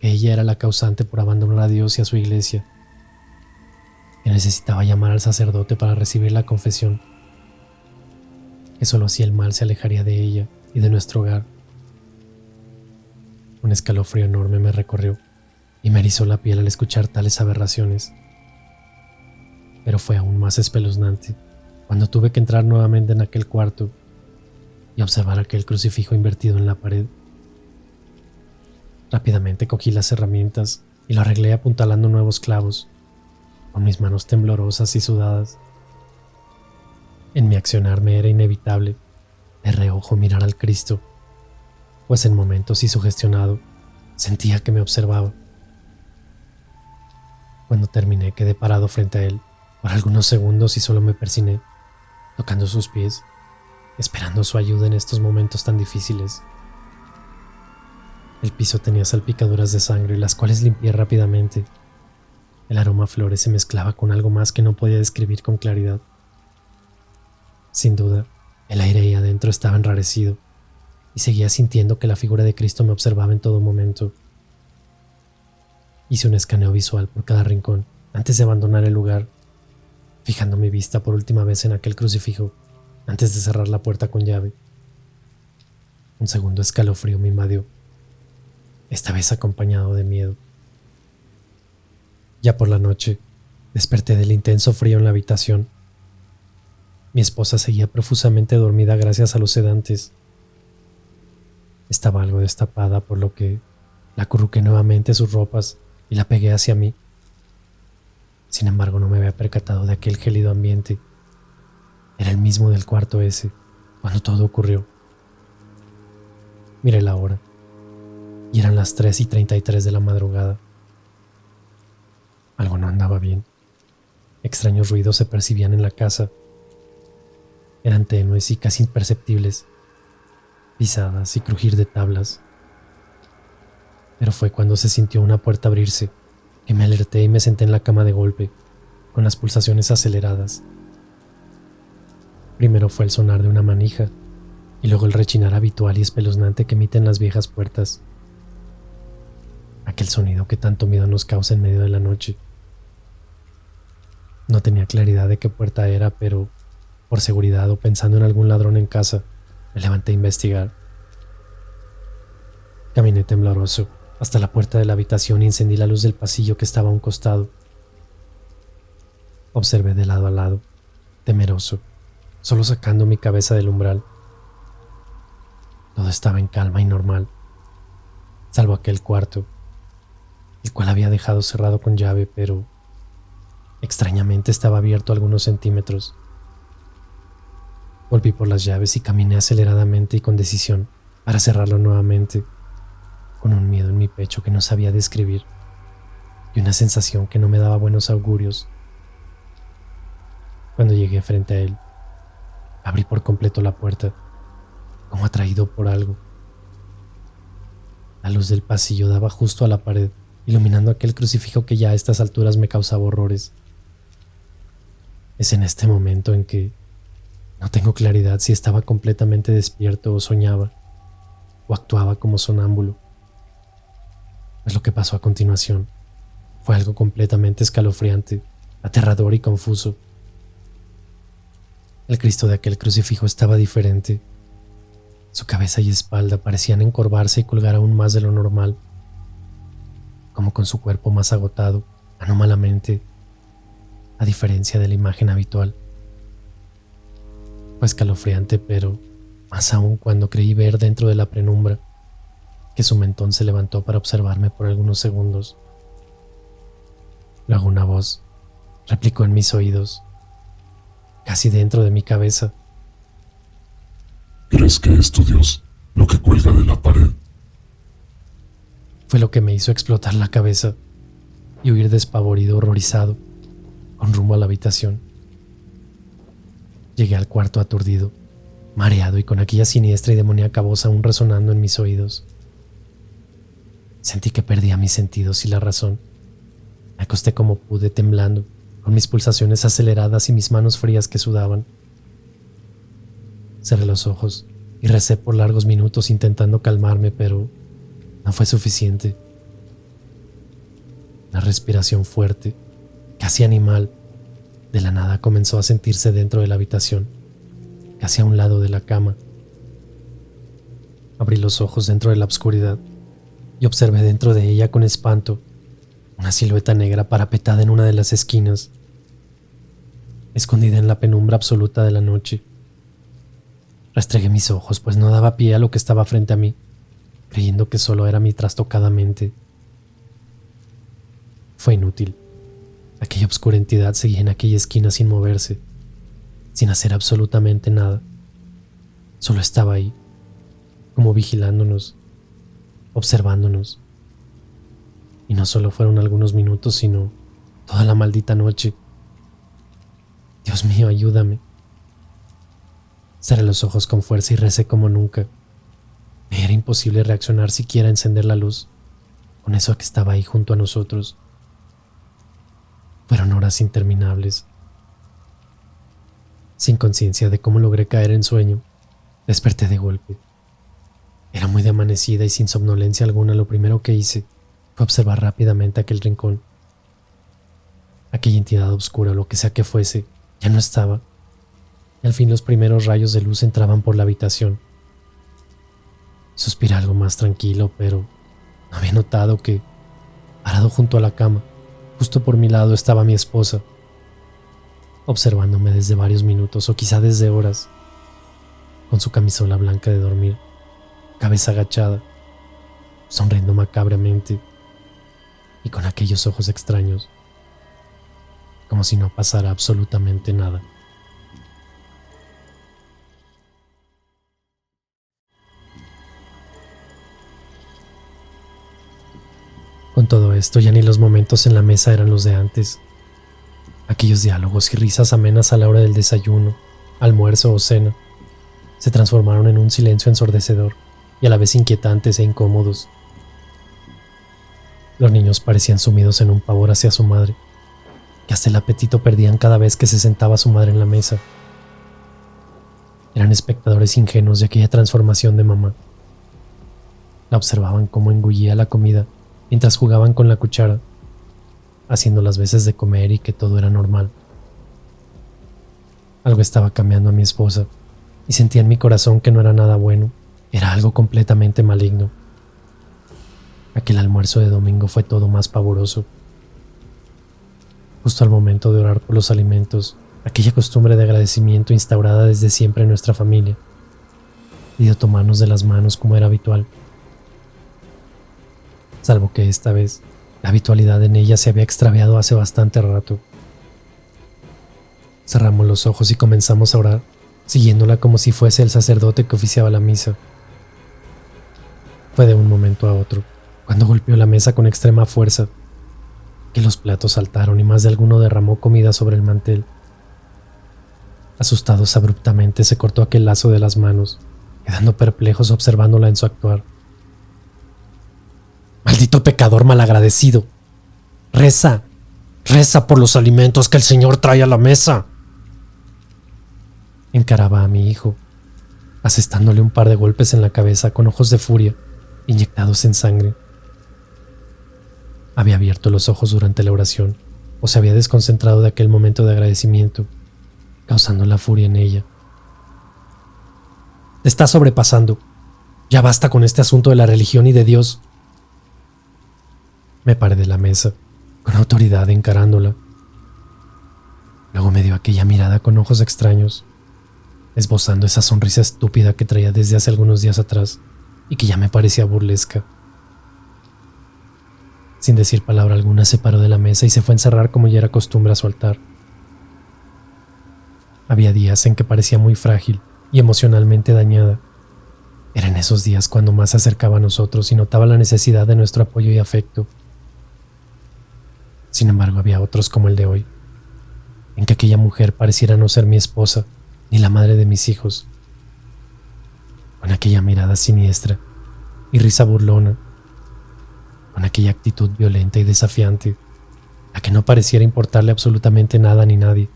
que ella era la causante por abandonar a Dios y a su iglesia, que necesitaba llamar al sacerdote para recibir la confesión, que solo así el mal se alejaría de ella y de nuestro hogar. Un escalofrío enorme me recorrió y me erizó la piel al escuchar tales aberraciones. Pero fue aún más espeluznante cuando tuve que entrar nuevamente en aquel cuarto y observar aquel crucifijo invertido en la pared. Rápidamente cogí las herramientas y lo arreglé apuntalando nuevos clavos, con mis manos temblorosas y sudadas. En mi accionar me era inevitable de reojo mirar al Cristo, pues en momentos y sugestionado sentía que me observaba. Cuando terminé quedé parado frente a él por algunos segundos y solo me persigné, tocando sus pies, esperando su ayuda en estos momentos tan difíciles. El piso tenía salpicaduras de sangre, las cuales limpié rápidamente. El aroma a flores se mezclaba con algo más que no podía describir con claridad. Sin duda, el aire ahí adentro estaba enrarecido, y seguía sintiendo que la figura de Cristo me observaba en todo momento. Hice un escaneo visual por cada rincón antes de abandonar el lugar, fijando mi vista por última vez en aquel crucifijo antes de cerrar la puerta con llave. Un segundo escalofrío me invadió, esta vez acompañado de miedo. Ya por la noche, desperté del intenso frío en la habitación. Mi esposa seguía profusamente dormida gracias a los sedantes. Estaba algo destapada, por lo que la acurruqué nuevamente sus ropas y la pegué hacia mí. Sin embargo, no me había percatado de aquel gélido ambiente. Era el mismo del cuarto ese, cuando todo ocurrió. Miré la hora, y eran las 3:33 de la madrugada. Algo no andaba bien. Extraños ruidos se percibían en la casa. Eran tenues y casi imperceptibles, pisadas y crujir de tablas. Pero fue cuando se sintió una puerta abrirse que me alerté y me senté en la cama de golpe, con las pulsaciones aceleradas. Primero fue el sonar de una manija, y luego el rechinar habitual y espeluznante que emiten las viejas puertas. Aquel sonido que tanto miedo nos causa en medio de la noche. No tenía claridad de qué puerta era, pero por seguridad o pensando en algún ladrón en casa, me levanté a investigar. Caminé tembloroso hasta la puerta de la habitación y encendí la luz del pasillo que estaba a un costado. Observé de lado a lado, temeroso, solo sacando mi cabeza del umbral. Todo estaba en calma y normal, salvo aquel cuarto, el cual había dejado cerrado con llave, pero extrañamente estaba abierto algunos centímetros. Volví por las llaves y caminé aceleradamente y con decisión para cerrarlo nuevamente, con un miedo en mi pecho que no sabía describir y una sensación que no me daba buenos augurios. Cuando llegué frente a él, abrí por completo la puerta, como atraído por algo. La luz del pasillo daba justo a la pared, iluminando aquel crucifijo que ya a estas alturas me causaba horrores. Es en este momento en que no tengo claridad si estaba completamente despierto o soñaba, o actuaba como sonámbulo. Pues lo que pasó a continuación fue algo completamente escalofriante, aterrador y confuso. El Cristo de aquel crucifijo estaba diferente. Su cabeza y espalda parecían encorvarse y colgar aún más de lo normal, como con su cuerpo más agotado, anómalamente, a diferencia de la imagen habitual. Fue escalofriante, pero más aún cuando creí ver dentro de la penumbra que su mentón se levantó para observarme por algunos segundos. Luego una voz replicó en mis oídos, casi dentro de mi cabeza: ¿Crees que es tu Dios lo que cuelga de la pared? Fue lo que me hizo explotar la cabeza y huir despavorido, horrorizado, con rumbo a la habitación. Llegué al cuarto aturdido, mareado y con aquella siniestra y demoníaca voz aún resonando en mis oídos. Sentí que perdía mis sentidos y la razón. Me acosté como pude, temblando, con mis pulsaciones aceleradas y mis manos frías que sudaban. Cerré los ojos y recé por largos minutos intentando calmarme, pero no fue suficiente. La respiración fuerte, casi animal, de la nada comenzó a sentirse dentro de la habitación, casi a un lado de la cama. Abrí los ojos dentro de la oscuridad y observé dentro de ella con espanto una silueta negra parapetada en una de las esquinas, escondida en la penumbra absoluta de la noche. Restregué mis ojos, pues no daba pie a lo que estaba frente a mí, creyendo que solo era mi trastocada mente. Fue inútil. Aquella oscura entidad seguía en aquella esquina sin moverse, sin hacer absolutamente nada. Solo estaba ahí, como vigilándonos, observándonos. Y no solo fueron algunos minutos, sino toda la maldita noche. Dios mío, ayúdame. Cerré los ojos con fuerza y recé como nunca. Me era imposible reaccionar siquiera a encender la luz, con eso que estaba ahí junto a nosotros. Fueron horas interminables. Sin conciencia de cómo logré caer en sueño, desperté de golpe. Era muy de amanecida y sin somnolencia alguna. Lo primero que hice fue observar rápidamente aquel rincón. Aquella entidad oscura, o lo que sea que fuese, ya no estaba. Y al fin los primeros rayos de luz entraban por la habitación. Suspiré algo más tranquilo, pero no había notado que, parado junto a la cama, justo por mi lado, estaba mi esposa, observándome desde varios minutos o quizá desde horas, con su camisola blanca de dormir, cabeza agachada, sonriendo macabramente y con aquellos ojos extraños, como si no pasara absolutamente nada. Con todo esto, ya ni los momentos en la mesa eran los de antes. Aquellos diálogos y risas amenas a la hora del desayuno, almuerzo o cena se transformaron en un silencio ensordecedor y a la vez inquietantes e incómodos. Los niños parecían sumidos en un pavor hacia su madre, que hasta el apetito perdían cada vez que se sentaba su madre en la mesa. Eran espectadores ingenuos de aquella transformación de mamá. La observaban cómo engullía la comida mientras jugaban con la cuchara, haciendo las veces de comer y que todo era normal. Algo estaba cambiando a mi esposa y sentía en mi corazón que no era nada bueno, era algo completamente maligno. Aquel almuerzo de domingo fue todo más pavoroso. Justo al momento de orar por los alimentos, aquella costumbre de agradecimiento instaurada desde siempre en nuestra familia, pidió tomarnos de las manos como era habitual. Salvo que esta vez la habitualidad en ella se había extraviado hace bastante rato. Cerramos los ojos y comenzamos a orar, siguiéndola como si fuese el sacerdote que oficiaba la misa. Fue de un momento a otro. cuando golpeó la mesa con extrema fuerza, que los platos saltaron y más de alguno derramó comida sobre el mantel. Asustados abruptamente se cortó aquel lazo de las manos, quedando perplejos observándola en su actuar. ¡Maldito pecador malagradecido! ¡Reza! ¡Reza por los alimentos que el Señor trae a la mesa! Encaraba a mi hijo, asestándole un par de golpes en la cabeza con ojos de furia, inyectados en sangre. Había abierto los ojos durante la oración, o se había desconcentrado de aquel momento de agradecimiento, causando la furia en ella. Te está sobrepasando. Ya basta con este asunto de la religión y de Dios. Me paré de la mesa, con autoridad encarándola. Luego me dio aquella mirada con ojos extraños, esbozando esa sonrisa estúpida que traía desde hace algunos días atrás y que ya me parecía burlesca. Sin decir palabra alguna se paró de la mesa y se fue a encerrar como ya era costumbre a su altar. Había días en que parecía muy frágil y emocionalmente dañada. Eran esos días cuando más se acercaba a nosotros y notaba la necesidad de nuestro apoyo y afecto. Sin embargo, había otros como el de hoy, en que aquella mujer pareciera no ser mi esposa ni la madre de mis hijos. Con aquella mirada siniestra y risa burlona, con aquella actitud violenta y desafiante, a que no pareciera importarle absolutamente nada ni nadie.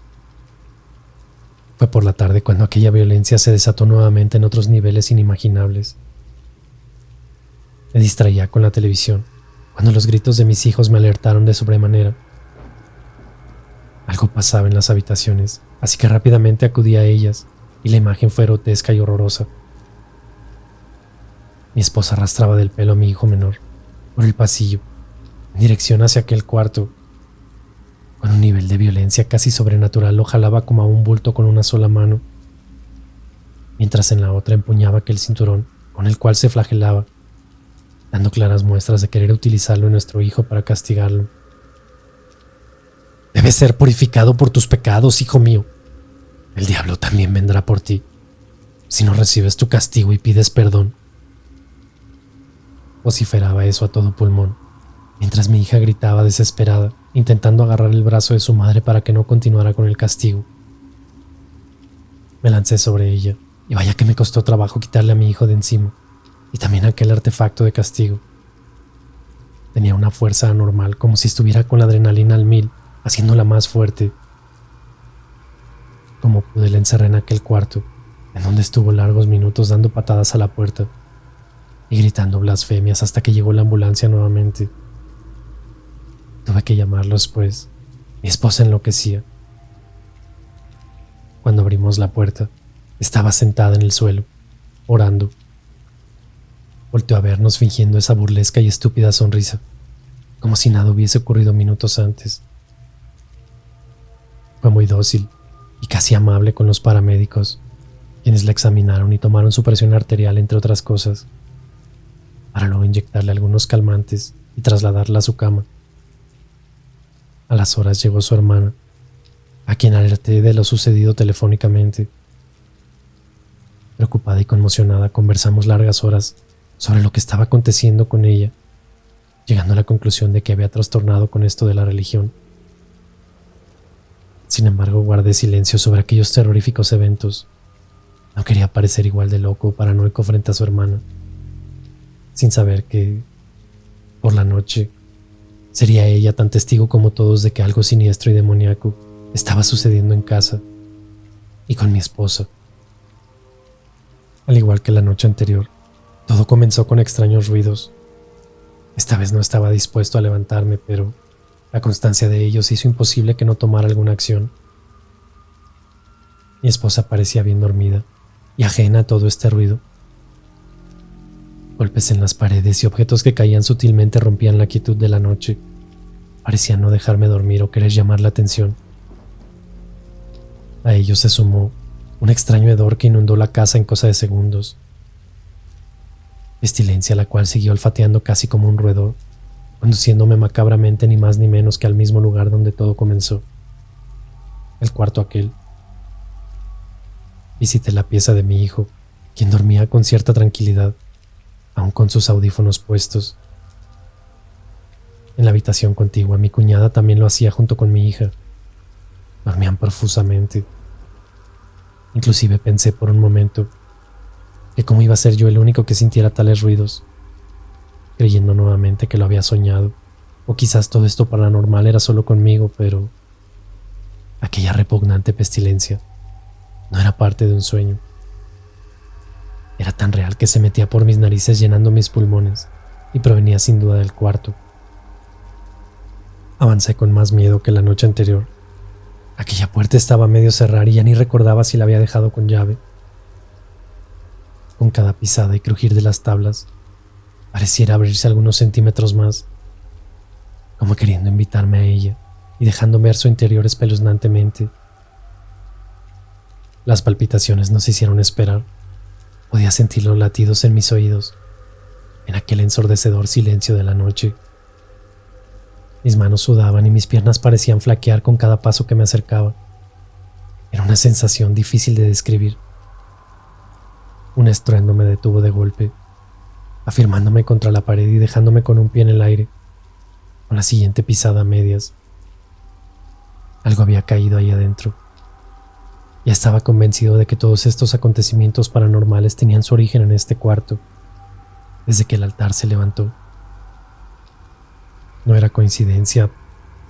Fue por la tarde cuando aquella violencia se desató nuevamente en otros niveles inimaginables. Me distraía con la televisión, cuando los gritos de mis hijos me alertaron de sobremanera. Algo pasaba en las habitaciones, así que rápidamente acudí a ellas, y la imagen fue grotesca y horrorosa. Mi esposa arrastraba del pelo a mi hijo menor, por el pasillo, en dirección hacia aquel cuarto. Con un nivel de violencia casi sobrenatural lo jalaba como a un bulto con una sola mano, mientras en la otra empuñaba aquel cinturón con el cual se flagelaba, dando claras muestras de querer utilizarlo en nuestro hijo para castigarlo. Debes ser purificado por tus pecados, hijo mío. El diablo también vendrá por ti, si no recibes tu castigo y pides perdón. Vociferaba eso a todo pulmón, mientras mi hija gritaba desesperada, intentando agarrar el brazo de su madre para que no continuara con el castigo. Me lancé sobre ella, y vaya que me costó trabajo quitarle a mi hijo de encima, y también aquel artefacto de castigo. Tenía una fuerza anormal, como si estuviera con la adrenalina al 1000, haciéndola más fuerte. Como pude, la encerré en aquel cuarto, en donde estuvo largos minutos dando patadas a la puerta y gritando blasfemias hasta que llegó la ambulancia nuevamente. Tuve que llamarlos, pues mi esposa enloquecía. Cuando abrimos la puerta, estaba sentada en el suelo, orando. Volteó a vernos fingiendo esa burlesca y estúpida sonrisa, como si nada hubiese ocurrido minutos antes. Fue muy dócil y casi amable con los paramédicos, quienes la examinaron y tomaron su presión arterial, entre otras cosas, para luego inyectarle algunos calmantes y trasladarla a su cama. A las horas llegó su hermana, a quien alerté de lo sucedido telefónicamente. Preocupada y conmocionada, conversamos largas horas sobre lo que estaba aconteciendo con ella, llegando a la conclusión de que había trastornado con esto de la religión. Sin embargo, guardé silencio sobre aquellos terroríficos eventos. No quería parecer igual de loco o paranoico frente a su hermana, sin saber que, por la noche, sería ella tan testigo como todos de que algo siniestro y demoníaco estaba sucediendo en casa y con mi esposa. Al igual que la noche anterior, todo comenzó con extraños ruidos. Esta vez no estaba dispuesto a levantarme, pero la constancia de ellos hizo imposible que no tomara alguna acción. Mi esposa parecía bien dormida y ajena a todo este ruido. Golpes en las paredes y objetos que caían sutilmente rompían la quietud de la noche. Parecían no dejarme dormir o querer llamar la atención. A ello se sumó un extraño hedor que inundó la casa en cosa de segundos. Pestilencia la cual siguió olfateando casi como un roedor, conduciéndome macabramente ni más ni menos que al mismo lugar donde todo comenzó, el cuarto aquel. Visité la pieza de mi hijo, quien dormía con cierta tranquilidad, aún con sus audífonos puestos, En la habitación contigua, mi cuñada también lo hacía junto con mi hija. Dormían profusamente. Inclusive pensé por un momento que cómo iba a ser yo el único que sintiera tales ruidos, creyendo nuevamente que lo había soñado, o quizás todo esto paranormal era solo conmigo, pero aquella repugnante pestilencia no era parte de un sueño. Era tan real que se metía por mis narices llenando mis pulmones y provenía sin duda del cuarto. Avancé con más miedo que la noche anterior. Aquella puerta estaba a medio cerrar y ya ni recordaba si la había dejado con llave. Con cada pisada y crujir de las tablas, pareciera abrirse algunos centímetros más, como queriendo invitarme a ella y dejando ver su interior espeluznantemente. Las palpitaciones no se hicieron esperar. Podía sentir los latidos en mis oídos, en aquel ensordecedor silencio de la noche. Mis manos sudaban y mis piernas parecían flaquear con cada paso que me acercaba. Era una sensación difícil de describir. Un estruendo me detuvo de golpe, afirmándome contra la pared y dejándome con un pie en el aire, con la siguiente pisada a medias. Algo había caído ahí adentro. Ya estaba convencido de que todos estos acontecimientos paranormales tenían su origen en este cuarto, desde que el altar se levantó. No era coincidencia,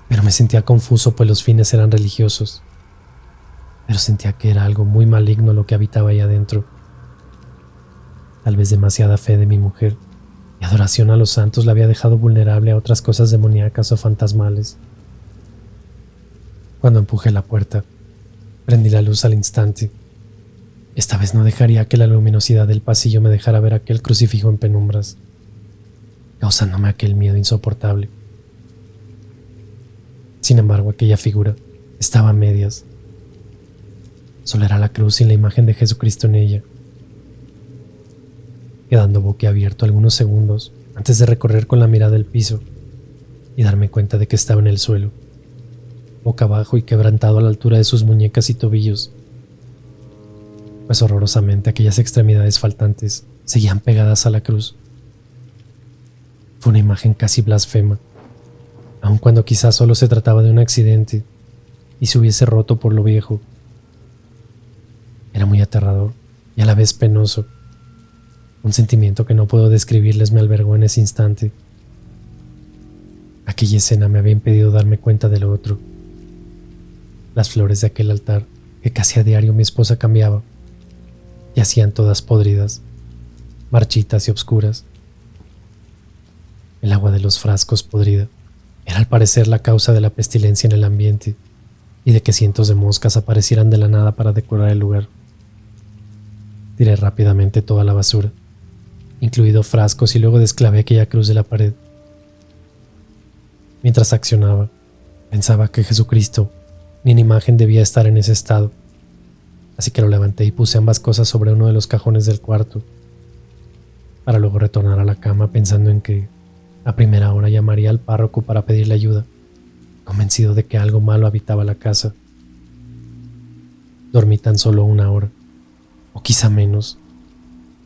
pero me sentía confuso pues los fines eran religiosos. Pero sentía que era algo muy maligno lo que habitaba ahí adentro. Tal vez demasiada fe de mi mujer y adoración a los santos la había dejado vulnerable a otras cosas demoníacas o fantasmales. Cuando empujé la puerta, prendí la luz al instante. Esta vez no dejaría que la luminosidad del pasillo me dejara ver aquel crucifijo en penumbras, causándome aquel miedo insoportable. Sin embargo, aquella figura estaba a medias. Solo era la cruz sin la imagen de Jesucristo en ella. Quedando boquiabierto algunos segundos antes de recorrer con la mirada el piso y darme cuenta de que estaba en el suelo, boca abajo y quebrantado a la altura de sus muñecas y tobillos, pues horrorosamente aquellas extremidades faltantes seguían pegadas a la cruz. Fue una imagen casi blasfema, aun cuando quizás solo se trataba de un accidente y se hubiese roto por lo viejo. Era muy aterrador y a la vez penoso. Un sentimiento que no puedo describirles me albergó en ese instante. Aquella escena me había impedido darme cuenta de lo otro. Las flores de aquel altar, que casi a diario mi esposa cambiaba, yacían todas podridas, marchitas y obscuras. El agua de los frascos podrida era al parecer la causa de la pestilencia en el ambiente y de que cientos de moscas aparecieran de la nada para decorar el lugar. Tiré rápidamente toda la basura, incluido frascos, y luego desclavé aquella cruz de la pared. Mientras accionaba, pensaba que Jesucristo ni en imagen debía estar en ese estado, así que lo levanté y puse ambas cosas sobre uno de los cajones del cuarto, para luego retornar a la cama pensando en que a primera hora llamaría al párroco para pedirle ayuda, convencido de que algo malo habitaba la casa. Dormí tan solo 1 hora, o quizá menos,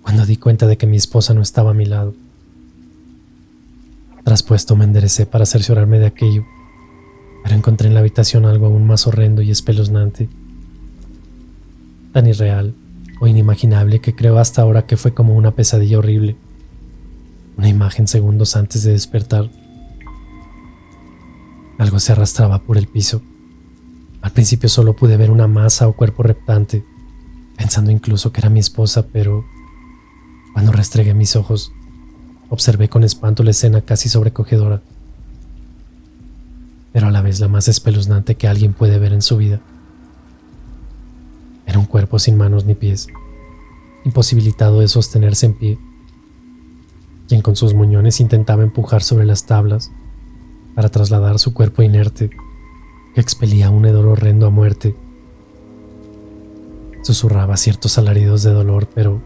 cuando di cuenta de que mi esposa no estaba a mi lado. Traspuesto me enderecé para cerciorarme de aquello, pero encontré en la habitación algo aún más horrendo y espeluznante, tan irreal o inimaginable que creo hasta ahora que fue como una pesadilla horrible, una imagen segundos antes de despertar. Algo se arrastraba por el piso. Al principio solo pude ver una masa o cuerpo reptante, pensando incluso que era mi esposa, pero cuando restregué mis ojos, observé con espanto la escena casi sobrecogedora, pero a la vez la más espeluznante que alguien puede ver en su vida. Era un cuerpo sin manos ni pies, imposibilitado de sostenerse en pie, quien con sus muñones intentaba empujar sobre las tablas para trasladar su cuerpo inerte, que expelía un hedor horrendo a muerte. Susurraba ciertos alaridos de dolor, pero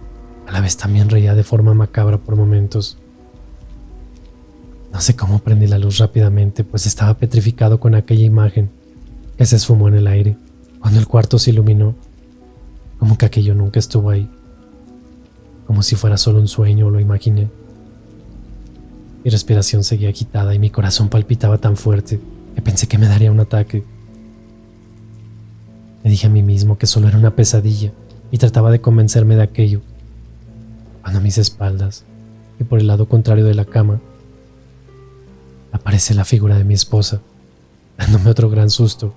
a la vez también reía de forma macabra por momentos. No sé cómo prendí la luz rápidamente, pues estaba petrificado con aquella imagen que se esfumó en el aire cuando el cuarto se iluminó, como que aquello nunca estuvo ahí, como si fuera solo un sueño o lo imaginé. Mi respiración seguía agitada y mi corazón palpitaba tan fuerte que pensé que me daría un ataque. Me dije a mí mismo que solo era una pesadilla y trataba de convencerme de aquello, cuando a mis espaldas y por el lado contrario de la cama aparece la figura de mi esposa, dándome otro gran susto.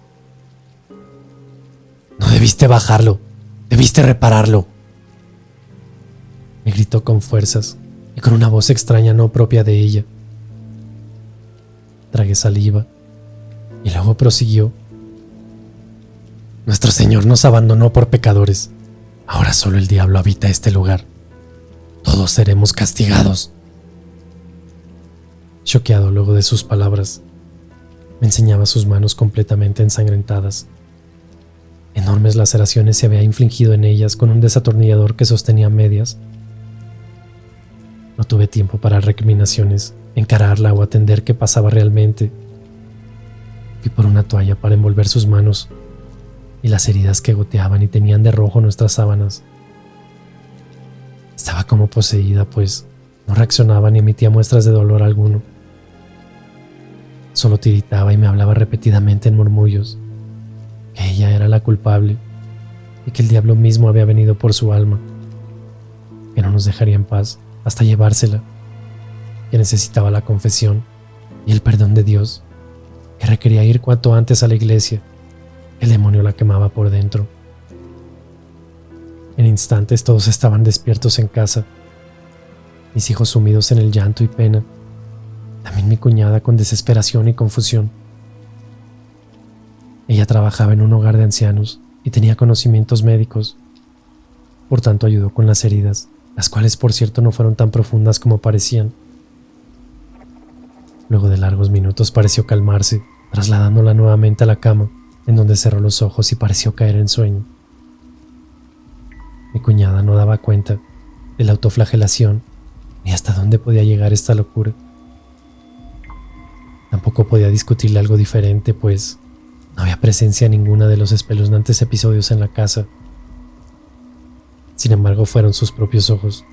«No debiste bajarlo, debiste repararlo», me gritó con fuerzas y con una voz extraña no propia de ella. Tragué saliva y luego prosiguió: «Nuestro Señor nos abandonó por pecadores. Ahora solo el diablo habita este lugar. Todos seremos castigados». Choqueado luego de sus palabras, me enseñaba sus manos completamente ensangrentadas. Enormes laceraciones se había infligido en ellas con un desatornillador que sostenía a medias. No tuve tiempo para recriminaciones, encararla o atender qué pasaba realmente. Fui por una toalla para envolver sus manos y las heridas que goteaban y tenían de rojo nuestras sábanas. Estaba como poseída, pues no reaccionaba ni emitía muestras de dolor alguno. Solo tiritaba y me hablaba repetidamente en murmullos, que ella era la culpable y que el diablo mismo había venido por su alma, que no nos dejaría en paz hasta llevársela, que necesitaba la confesión y el perdón de Dios, que requería ir cuanto antes a la iglesia. El demonio la quemaba por dentro. En instantes todos estaban despiertos en casa, mis hijos sumidos en el llanto y pena, también mi cuñada con desesperación y confusión. Ella trabajaba en un hogar de ancianos y tenía conocimientos médicos, por tanto ayudó con las heridas, las cuales por cierto no fueron tan profundas como parecían. Luego de largos minutos pareció calmarse, trasladándola nuevamente a la cama, en donde cerró los ojos y pareció caer en sueño. Mi cuñada no daba cuenta de la autoflagelación ni hasta dónde podía llegar esta locura. Tampoco podía discutirle algo diferente, pues no había presencia ninguna de los espeluznantes episodios en la casa. Sin embargo, fueron sus propios ojos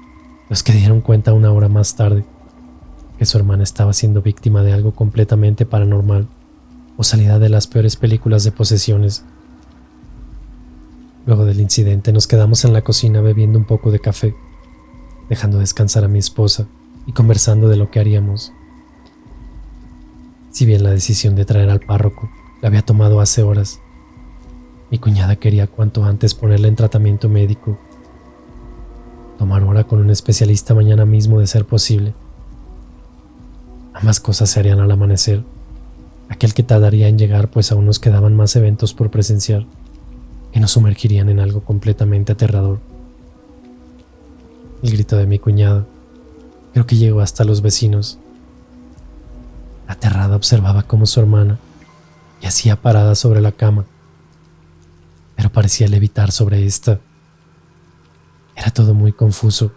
los que dieron cuenta una hora más tarde que su hermana estaba siendo víctima de algo completamente paranormal o salida de las peores películas de posesiones. Luego del incidente nos quedamos en la cocina bebiendo un poco de café, dejando descansar a mi esposa y conversando de lo que haríamos. Si bien la decisión de traer al párroco la había tomado hace horas, mi cuñada quería cuanto antes ponerla en tratamiento médico, tomar hora con un especialista mañana mismo de ser posible. Ambas cosas se harían al amanecer, aquel que tardaría en llegar, pues aún nos quedaban más eventos por presenciar que nos sumergirían en algo completamente aterrador. El grito de mi cuñada creo que llegó hasta los vecinos. Aterrada observaba cómo su hermana yacía parada sobre la cama, pero parecía levitar sobre esta. Era todo muy confuso.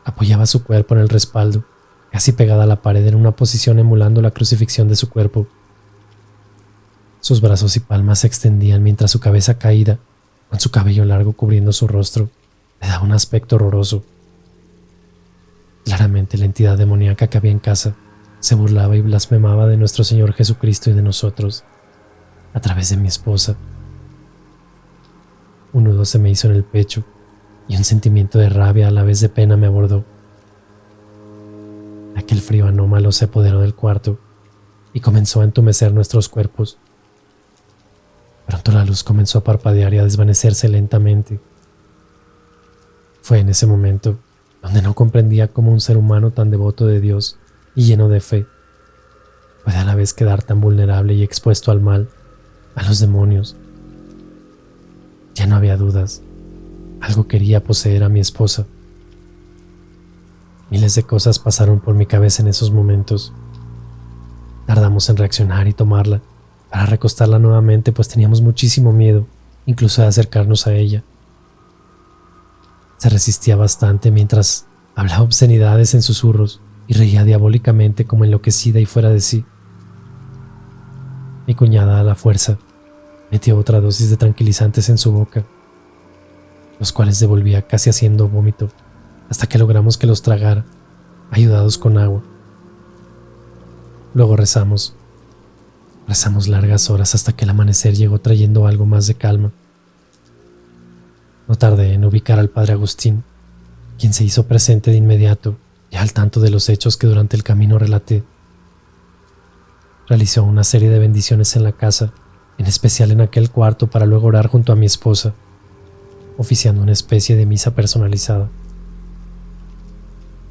Apoyaba su cuerpo en el respaldo, casi pegada a la pared en una posición emulando la crucifixión de su cuerpo. Sus brazos y palmas se extendían mientras su cabeza caída, con su cabello largo cubriendo su rostro, le daba un aspecto horroroso. Claramente la entidad demoníaca que había en casa se burlaba y blasfemaba de nuestro Señor Jesucristo y de nosotros, a través de mi esposa. Un nudo se me hizo en el pecho y un sentimiento de rabia a la vez de pena me abordó. Aquel frío anómalo se apoderó del cuarto y comenzó a entumecer nuestros cuerpos. Pronto la luz comenzó a parpadear y a desvanecerse lentamente. Fue en ese momento donde no comprendía cómo un ser humano tan devoto de Dios y lleno de fe puede a la vez quedar tan vulnerable y expuesto al mal, a los demonios. Ya no había dudas. Algo quería poseer a mi esposa. Miles de cosas pasaron por mi cabeza en esos momentos. Tardamos en reaccionar y tomarla para recostarla nuevamente, pues teníamos muchísimo miedo, incluso de acercarnos a ella. Se resistía bastante mientras hablaba obscenidades en susurros y reía diabólicamente como enloquecida y fuera de sí. Mi cuñada, a la fuerza, metió otra dosis de tranquilizantes en su boca, los cuales devolvía casi haciendo vómito, hasta que logramos que los tragara, ayudados con agua. Luego rezamos. Rezamos largas horas hasta que el amanecer llegó trayendo algo más de calma. No tardé en ubicar al padre Agustín, quien se hizo presente de inmediato, ya al tanto de los hechos que durante el camino relaté. Realizó una serie de bendiciones en la casa, en especial en aquel cuarto, para luego orar junto a mi esposa, oficiando una especie de misa personalizada.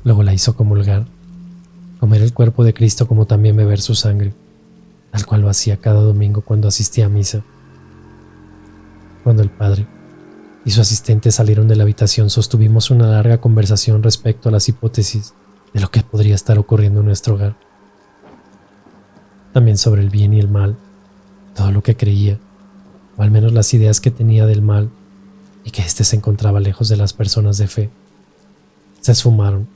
Luego la hizo comulgar, comer el cuerpo de Cristo como también beber su sangre, tal cual lo hacía cada domingo cuando asistía a misa. Cuando el padre y su asistente salieron de la habitación, sostuvimos una larga conversación respecto a las hipótesis de lo que podría estar ocurriendo en nuestro hogar. También sobre el bien y el mal, todo lo que creía, o al menos las ideas que tenía del mal, y que éste se encontraba lejos de las personas de fe, se esfumaron.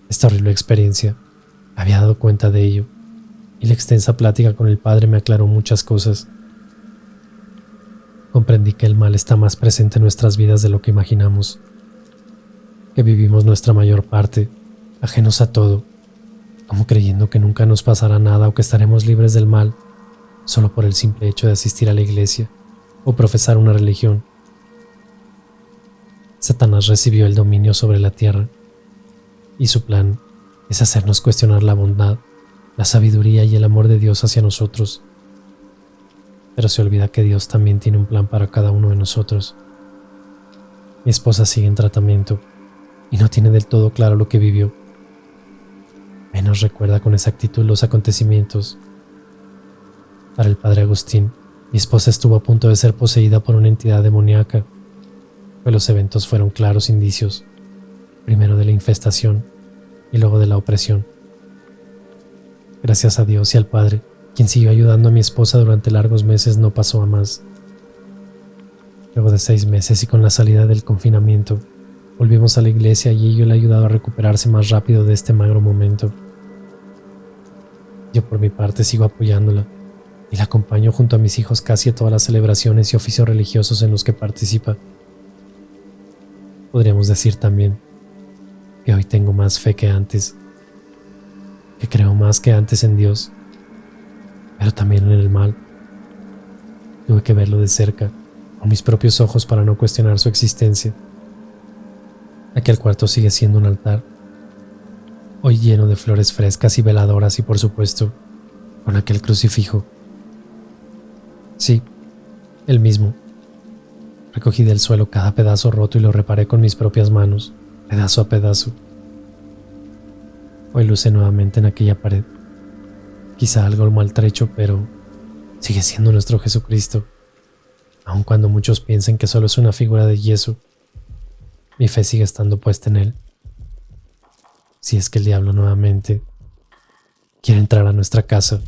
Esta horrible experiencia había dado cuenta de ello, y la extensa plática con el padre me aclaró muchas cosas. Comprendí que el mal está más presente en nuestras vidas de lo que imaginamos, que vivimos nuestra mayor parte ajenos a todo, como creyendo que nunca nos pasará nada o que estaremos libres del mal solo por el simple hecho de asistir a la iglesia o profesar una religión. Satanás recibió el dominio sobre la tierra, y su plan es hacernos cuestionar la bondad, la sabiduría y el amor de Dios hacia nosotros. Pero se olvida que Dios también tiene un plan para cada uno de nosotros. Mi esposa sigue en tratamiento y no tiene del todo claro lo que vivió. Menos recuerda con exactitud los acontecimientos. Para el padre Agustín, mi esposa estuvo a punto de ser poseída por una entidad demoníaca, pues los eventos fueron claros indicios, primero de la infestación y luego de la opresión. Gracias a Dios y al Padre, quien siguió ayudando a mi esposa durante largos meses, no pasó a más. Luego de 6 meses y con la salida del confinamiento, volvimos a la iglesia y ello le ha ayudado a recuperarse más rápido de este magro momento. Yo por mi parte sigo apoyándola y la acompaño junto a mis hijos casi a todas las celebraciones y oficios religiosos en los que participa. Podríamos decir también que hoy tengo más fe que antes, que creo más que antes en Dios, pero también en el mal. Tuve que verlo de cerca, con mis propios ojos, para no cuestionar su existencia. Aquel cuarto sigue siendo un altar, hoy lleno de flores frescas y veladoras y, por supuesto, con aquel crucifijo. Sí, el mismo. Recogí del suelo cada pedazo roto y lo reparé con mis propias manos, pedazo a pedazo. Hoy luce nuevamente en aquella pared, quizá algo maltrecho, pero sigue siendo nuestro Jesucristo, aun cuando muchos piensen que solo es una figura de yeso. Mi fe sigue estando puesta en él. Si es que el diablo nuevamente quiere entrar a nuestra casa.